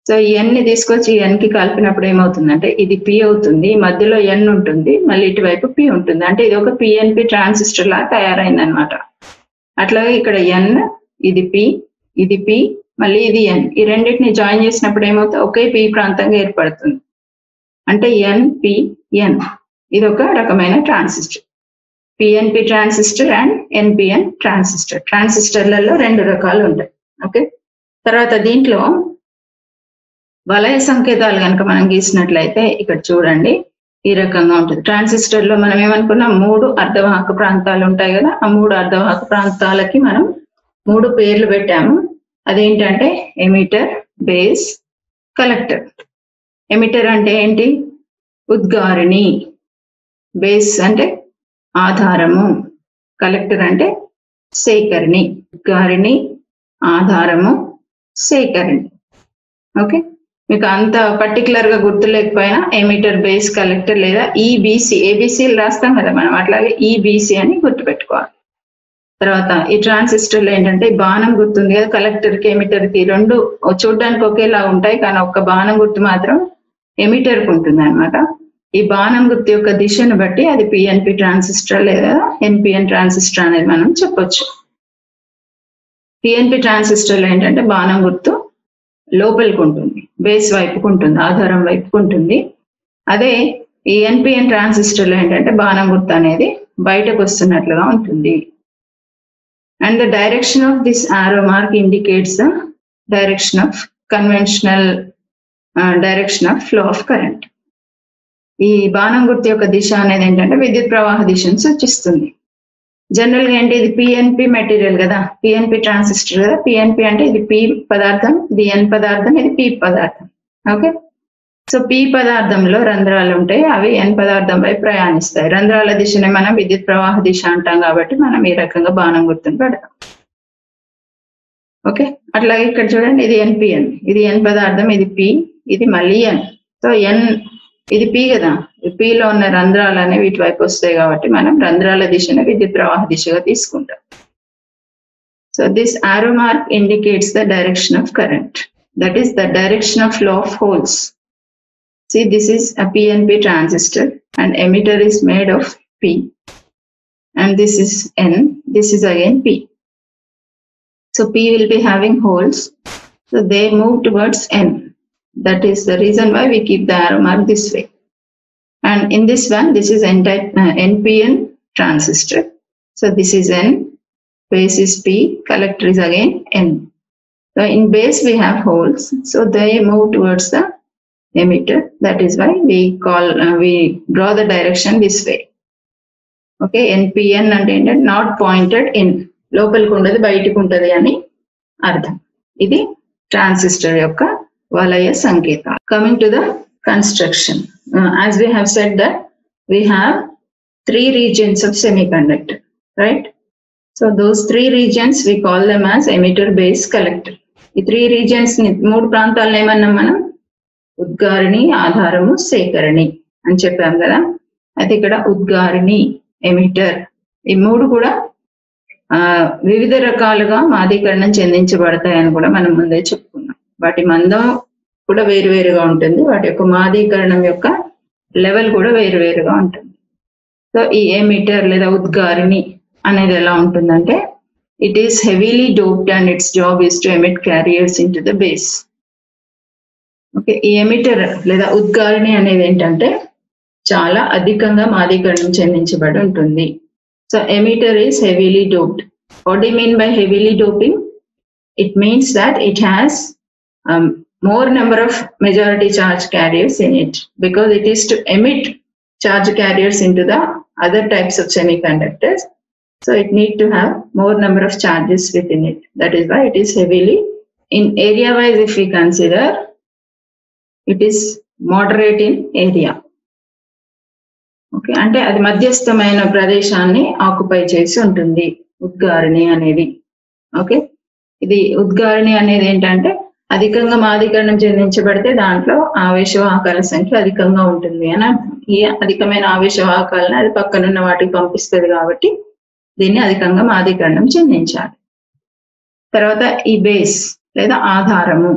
సో ఈ N ని తీసుకొచ్చి N కి కలిపినప్పుడు ఏమవుతుందంటే ఇది P అవుతుంది, మధ్యలో N ఉంటుంది, మళ్ళీ ఇటువైపు P ఉంటుంది. అంటే ఇది ఒక PNP ట్రాన్సిస్టర్ లా తయారైంది అనమాట. అట్లాగే ఇక్కడ N, ఇది P, ఇది P, మళ్ళీ ఇది N. ఈ రెండింటిని జాయిన్ చేసినప్పుడు ఏమవుతుంది, ఒకే P ప్రాంతంగా ఏర్పడుతుంది. అంటే NPN. ఇది ఒక రకమైన transistor. PNP transistor and NPN transistor. ట్రాన్సిస్టర్లలో 2 రకాలు ఉంటాయి. ఓకే, తర్వాత దీంట్లో వలయ సంకేతాలు కనుక మనం గీసినట్లయితే ఇక్కడ చూడండి ఈ రకంగా ఉంటుంది. ట్రాన్సిస్టర్ లో మనం ఏమనుకున్నాం, 3 అర్ధవాహక ప్రాంతాలు ఉంటాయి కదా, ఆ 3 అర్ధవాహక ప్రాంతాలకి మనం 3 పేర్లు పెట్టాము. అదేంటంటే ఎమిటర్, బేస్, కలెక్టర్. ఎమిటర్ అంటే ఏంటి, ఉద్గారిణి. బేస్ అంటే ఆధారము. కలెక్టర్ అంటే సేకరణి. ఉద్గారిణి, ఆధారము, సేకరణి. ఓకే, మీకు అంత పర్టికులర్ గా గుర్తు లేకపోయినా ఎమిటర్, బేస్, కలెక్టర్ లేదా ఈబీసీ, ఏబీసీలు రాస్తాం కదా మనం, అట్లాగే ఈబీసీ అని గుర్తుపెట్టుకోవాలి. తర్వాత ఈ ట్రాన్సిస్టర్లో ఏంటంటే బాణం గుర్తుంది కదా, కలెక్టర్ కి ఎమిటర్ కి 2 చూడడానికి ఒకేలా ఉంటాయి, కానీ ఒక్క బాణం గుర్తు మాత్రం ఎమిటర్ కు ఉంటుంది అనమాట. ఈ బాణం గుర్తు యొక్క దిశను బట్టి అది పిఎన్పి ట్రాన్సిస్టర్ లేదా ఎన్పిఎన్ ట్రాన్సిస్టర్ అనేది మనం చెప్పొచ్చు. పిఎన్పి ట్రాన్సిస్టర్లో ఏంటంటే బాణం గుర్తు లోపలికి ఉంటుంది, బేస్ వైపుకు ఉంటుంది, ఆధారం వైపుకు ఉంటుంది. అదే ఈ ఎన్పిఎన్ ట్రాన్సిస్టర్లో ఏంటంటే బాణం గుర్తు అనేది బయటకు వస్తున్నట్లుగా ఉంటుంది. And the direction of this arrow mark indicates the direction of conventional direction of flow of current. ఈ బాణం గుర్తు యొక్క దిశ అనేది ఏంటంటే విద్యుత్ ప్రవాహ దిశను సూచిస్తుంది. జనరల్ గా ఏంటి, ఇది పిఎన్పి మెటీరియల్ కదా, పిఎన్పి ట్రాన్సిస్టర్ కదా. పిఎన్పి అంటే ఇది పి పదార్థం, ఇది ఎన్ పదార్థం, ఇది పి పదార్థం. ఓకే, సో పి పదార్థంలో రంధ్రాలు ఉంటాయి, అవి ఎన్ పదార్థం వైపు ప్రయాణిస్తాయి. రంధ్రాల దిశనే మనం విద్యుత్ ప్రవాహ దిశ అంటాం కాబట్టి మనం ఈ రకంగా బాణం గుర్తును పెడతాం. ఓకే, అట్లాగే ఇక్కడ చూడండి, ఇది ఎన్పిఎన్, ఇది ఎన్ పదార్థం, ఇది పి, ఇది మళ్ళీ ఎన్. సో ఎన్, ఇది పి కదా, పిలో ఉన్న రంధ్రాలు అనేవి వీటి వైపు వస్తాయి కాబట్టి మనం రంధ్రాల దిశను విద్యుత్ ప్రవాహ దిశగా తీసుకుంటాం. So this arrow mark indicates the direction of current, that is the direction of flow of holes. See, this is a PNP transistor and emitter is made of P, and this is N, this is again P. So P will be having holes, so they move towards N. That is the reason why we keep the arrow mark this way. And in this one, this is NPN transistor. So this is N, base is P, collector is again N. So in base we have holes, so they move towards the emitter. That is why we draw the direction this way. Okay, NPN and not pointed in. Lopaliki undadi bayitiki untadi ani ardham. Idi transistor yokka valaya sanketa. Coming to the construction, as we have said that we have 3 regions of semiconductor, right? So those 3 regions we call them as emitter, base, collector. ఈ 3 regions ని 3 ప్రాంతాలను ఏమన్నాం మనం? ఉద్గారిణి, ఆధారము, సేకరణి అని చెప్పాం కదా. అయితే ఇక్కడ ఉద్గారిణి, ఎమిటర్, ఈ 3 కూడా వివిధ రకాలుగా మాదీకరణం చెందించబడతాయని కూడా మనం ముందే చెప్పుకున్నాం. వాటి మందం కూడా వేరువేరుగా ఉంటుంది, వాటి యొక్క మాదీకరణం యొక్క లెవెల్ కూడా వేరువేరుగా ఉంటుంది. సో ఈ ఎమిటర్ లేదా ఉద్గారిణి అనేది ఎలా ఉంటుందంటే, it is heavily doped and it's job is to emit carriers in to the base. Okay, ఈ ఎమిటర్ లేదా ఉద్గారిణి అనేది ఏంటంటే చాలా అధికంగా మాదీకరణం చెందించబడి ఉంటుంది. So emitter is heavily doped. What do you mean by heavily doping? It means that it has more number of majority charge carriers in it, because it is to emit charge carriers into the other types of semiconductors. So it need to have more number of charges within it. That is why it is heavily, in area wise if we consider, it is moderate in area. Okay, అంటే అది మధ్యస్థమైన ప్రదేశాన్ని occupy చేసి ఉంటుంది ఉద్గారిణి అనేది. Okay, ఇది ఉద్గారిణి అనేది ఏంటంటే అధికంగా మాదీకరణం చెందించబడితే దాంట్లో ఆవేశవాహకాల సంఖ్య అధికంగా ఉంటుంది అని అర్థం. ఈ అధికమైన ఆవేశవాహకాలను అది పక్కనున్న వాటికి పంపిస్తుంది కాబట్టి దీన్ని అధికంగా మాదీకరణం చెందించాలి. తర్వాత ఈ బేస్ లేదా ఆధారము.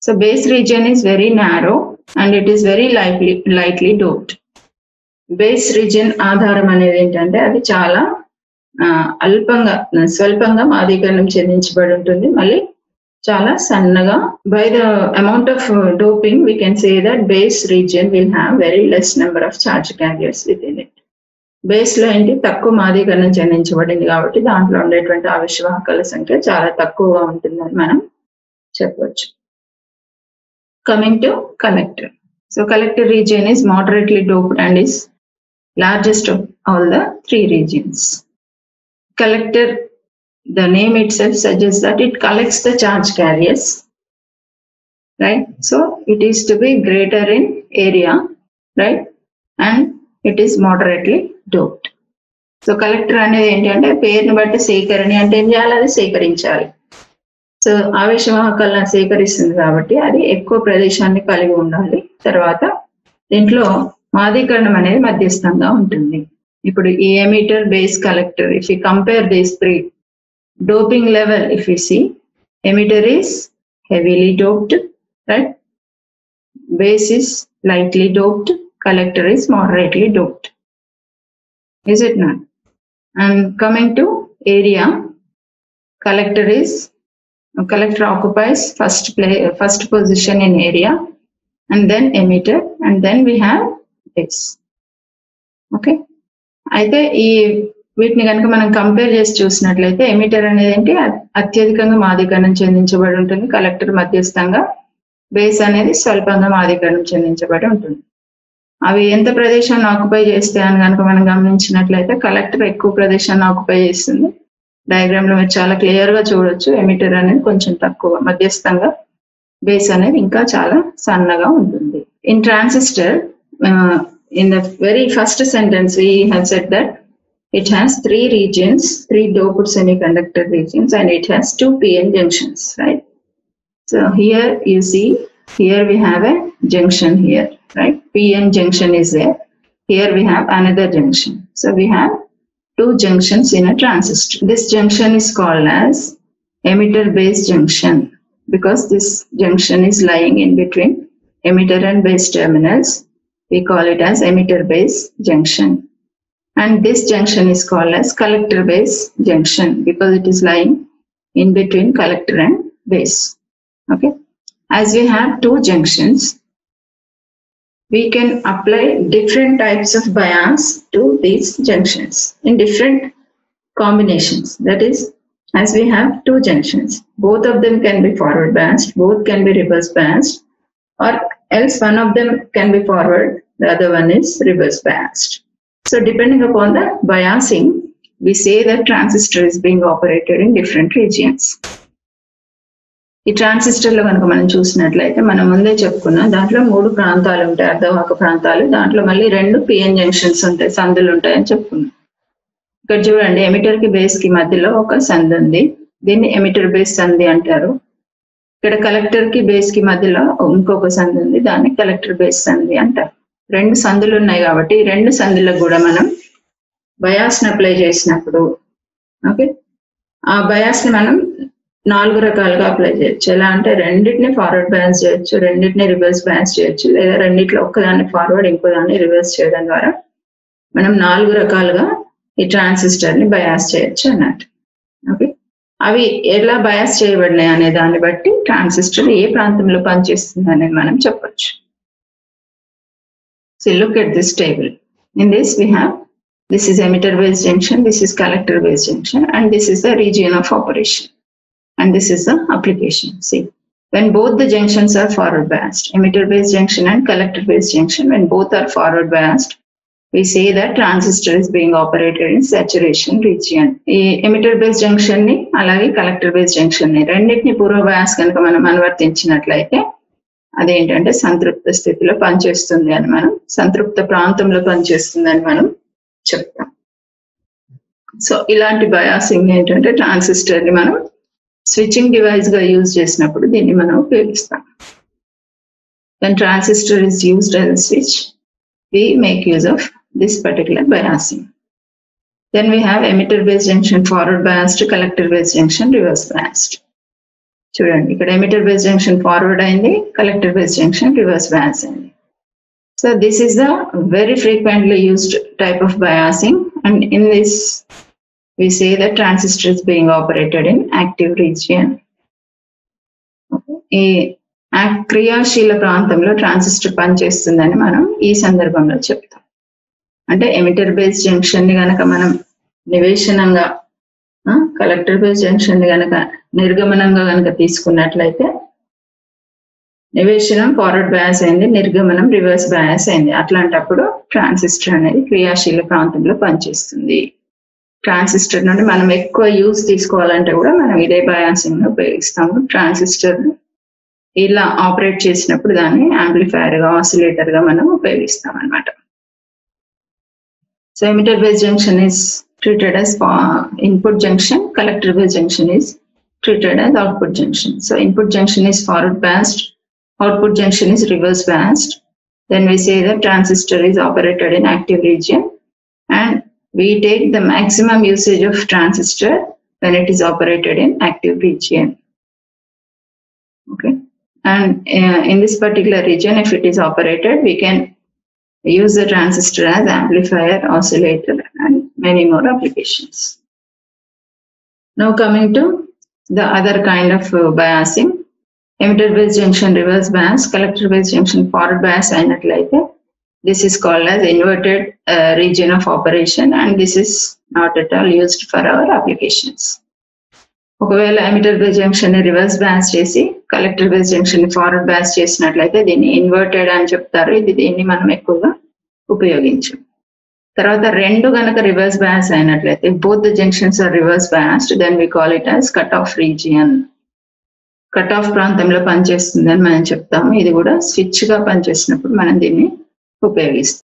So base region is very narrow and it is very lightly doped. Base region ఆధారం అనేది ఏంటంటే అది చాలా స్వల్పంగా మాదీకరణం చెందించబడి ఉంటుంది, మళ్ళీ చాలా సన్నగా. By the amount of doping we can say that base region will have very less number of charge carriers with in it. Base లో ఏంటి, తక్కువ మాదీకరణం చెందించబడింది కాబట్టి దాంట్లో ఉండేటువంటి ఆవేశవాహకాల సంఖ్య చాలా తక్కువగా ఉంటుందని మనం చెప్పవచ్చు. Coming to collector. So collector region is moderately doped and is largest of all the 3 regions. Collector, the name itself suggests that it collects the charge carriers, right? So it is to be greater in area, right? And it is moderately doped. So collector అనేది ఏంటంటే పేరుని బట్టి సేకరణి అంటే ఏం చేయాలి, అది సేకరించాలి. So ఆవేశవాహకాలను సేకరిస్తుంది కాబట్టి అది ఎక్కువ ప్రదేశాన్ని కలిగి ఉండాలి. తర్వాత దీంట్లో మాదీకరణం అనేది మధ్యస్థంగా ఉంటుంది. ఇప్పుడు ఈ emitter, base, collector, if you compare these 3 doping level, if we see, emitter is heavily doped, right? Base is lightly doped, collector is moderately doped. Is it not? And coming to area, collector occupies first position in area, and then emitter, and then we have base. Okay, అయితే ఈ వీటిని కనుక మనం compare చేసి చూసినట్లయితే emitter అనేది ఏంటి, అత్యధికంగా మాదీకరణం చెందించబడి ఉంటుంది, కలెక్టర్ మధ్యస్థంగా, బేస్ అనేది స్వల్పంగా మాదీకరణం చెందించబడి ఉంటుంది. అవి ఎంత ప్రదేశాన్ని ఆక్యుపై చేస్తాయని కనుక మనం గమనించినట్లయితే కలెక్టర్ ఎక్కువ ప్రదేశాన్ని ఆక్యుపై చేస్తుంది. డయాగ్రామ్ లో మీరు చాలా క్లియర్ గా చూడొచ్చు. ఎమిటర్ అనేది కొంచెం తక్కువ మధ్యస్థంగా, బేస్ అనేది ఇంకా చాలా సన్నగా ఉంటుంది. In transistor, in the very first sentence we have said that it has 3 regions, 3 doped semiconductor regions, and it has 2 PN junctions, right? So here you see, here we have a junction here, right? PN junction is there. Here we have another junction. So we have 2 junctions in a transistor. This junction is called as emitter base junction because this junction is lying in between emitter and base terminals. We call it as emitter base junction. And this junction is called as collector base junction because it is lying in between collector and base. Okay, as we have 2 junctions, we can apply different types of bias to these junctions. In different combinations. That is, as we have two junctions, both of them can be forward biased, both can be reverse biased, or else one of them can be forward, the other one is reverse biased. So depending upon the biasing, we say that transistor is being operated in different regions. ఈ ట్రాన్సిస్టర్లో కనుక మనం చూసినట్లయితే మనం ముందే చెప్పుకున్నాం, దాంట్లో 3 ప్రాంతాలు ఉంటాయి, అర్ధవాహక ప్రాంతాలు. దాంట్లో మళ్ళీ 2 పిఎన్ జంక్షన్స్ ఉంటాయి, సందులు ఉంటాయని చెప్పుకున్నాం. ఇక్కడ చూడండి, ఎమిటర్ కి బేస్ కి మధ్యలో ఒక సంధి ఉంది, దీన్ని ఎమిటర్ బేస్ సంధి అంటారు. ఇక్కడ కలెక్టర్ కి బేస్ కి మధ్యలో ఇంకొక సంధి ఉంది, దాన్ని కలెక్టర్ బేస్ సంధి అంటారు. 2 సంధులు ఉన్నాయి కాబట్టి 2 సంధులకు కూడా మనం బయాస్ ని అప్లై చేసినప్పుడు, ఓకే, ఆ బయాస్ ని మనం 4 రకాలుగా అప్లై చేయొచ్చు. ఎలా అంటే రెండింటిని ఫార్వర్డ్ బయాస్ చేయొచ్చు, రెండింటిని రివర్స్ బయాస్ చేయొచ్చు, లేదా రెండిట్లో ఒక్కదాన్ని ఫార్వర్డ్ ఇంకోదాన్ని రివర్స్ చేయడం ద్వారా మనం 4 రకాలుగా ఈ ట్రాన్సిస్టర్ ని బయాస్ చేయొచ్చు అన్నట్టు. ఓకే, అవి ఎలా బయాస్ చేయబడినాయి అనే దాన్ని బట్టి ట్రాన్సిస్టర్ ఏ ప్రాంతంలో పనిచేస్తుంది అనేది మనం చెప్పొచ్చు. So look at this table. In this we have, this is emitter base junction, this is collector base junction, and this is the region of operation. And this is the application. See, when both the junctions are forward biased, emitter base junction and collector base junction, when both are forward biased, we say that transistor is being operated in saturation region. ఈ emitter base junction ని అలాగే collector base junction ని రెండింటిని పూర్వ bias కనుక మనం అనువర్తించినట్లయితే అదేంటంటే సంతృప్త స్థితిలో పనిచేస్తుంది అని మనం, సంతృప్త ప్రాంతంలో పనిచేస్తుంది అని మనం చెప్తాం. సో ఇలాంటి బయాసింగ్ ఏంటంటే ట్రాన్సిస్టర్ ని మనం స్విచ్చింగ్ డివైస్ గా యూజ్ చేసినప్పుడు దీన్ని మనం ఉపయోగిస్తాం. When transistor is used as a switch, we make use of this particular biasing. Then we have emitter base junction forward biased, collector base junction reverse biased. చూడండి, ఇక్కడ emitter base junction forward అయింది, collector base junction reverse bias అయింది. So this is the very frequently used type of biasing, and in this we say that transistor is being operated in active region. ఈ క్రియాశీల ప్రాంతంలో transistor పనిచేస్తుందని మనం ఈ సందర్భంలో చెప్తాం. అంటే ఎమిటర్ బేస్ జంక్షన్ ని గనక మనం నివేశనంగా, కలెక్టర్ బేస్ జంక్షన్ ని గనక నిర్గమనంగా గనక తీసుకున్నట్లయితే, నివేశనం ఫార్వర్డ్ బయాస్ అయింది, నిర్గమనం రివర్స్ బయాస్ అయింది. అట్లాంటప్పుడు ట్రాన్సిస్టర్ అనేది క్రియాశీల ప్రాంతంలో పనిచేస్తుంది. ట్రాన్సిస్టర్ నుండి మనం ఎక్కువ యూజ్ తీసుకోవాలంటే కూడా మనం ఇదే బయాసింగ్ ని ఉపయోగిస్తాము. ట్రాన్సిస్టర్ ఇలా ఆపరేట్ చేసినప్పుడు దాన్ని యాంప్లిఫైయర్ గా, ఆసిలేటర్ గా మనం ఉపయోగిస్తాం అన్నమాట. So emitter base junction is treated as input junction, collector base junction is treated as output junction. So input junction is forward biased, output junction is reverse biased. Then we say that transistor is operated in active region, and we take the maximum usage of transistor when it is operated in active region. Okay, and in this particular region, if it is operated, we can use the transistor as amplifier, oscillator, and many more applications. Now coming to the other kind of biasing, emitter base junction reverse bias, collector base junction forward bias అయినట్లయితే, this is called as inverted region of operation, and this is not at all used for our applications. ఒకవేళ emitter base junction ని reverse bias చేసి collector base junction ని forward bias చేసినట్లయితే దీన్ని inverted అని చెప్తారు. దీన్ని మనం ఎక్కువగా ఉపయోగించాం. తర్వాత 2 గనక రివర్స్ బయాస్ అయినట్లయితే, both the junctions are reverse biased, then we call it as cut off region. Cut off ప్రాంతంలో పనిచేస్తుంది అని మనం చెప్తాము. ఇది కూడా స్విచ్ గా పనిచేసినప్పుడు మనం దీన్ని ఉపయోగిస్తాం.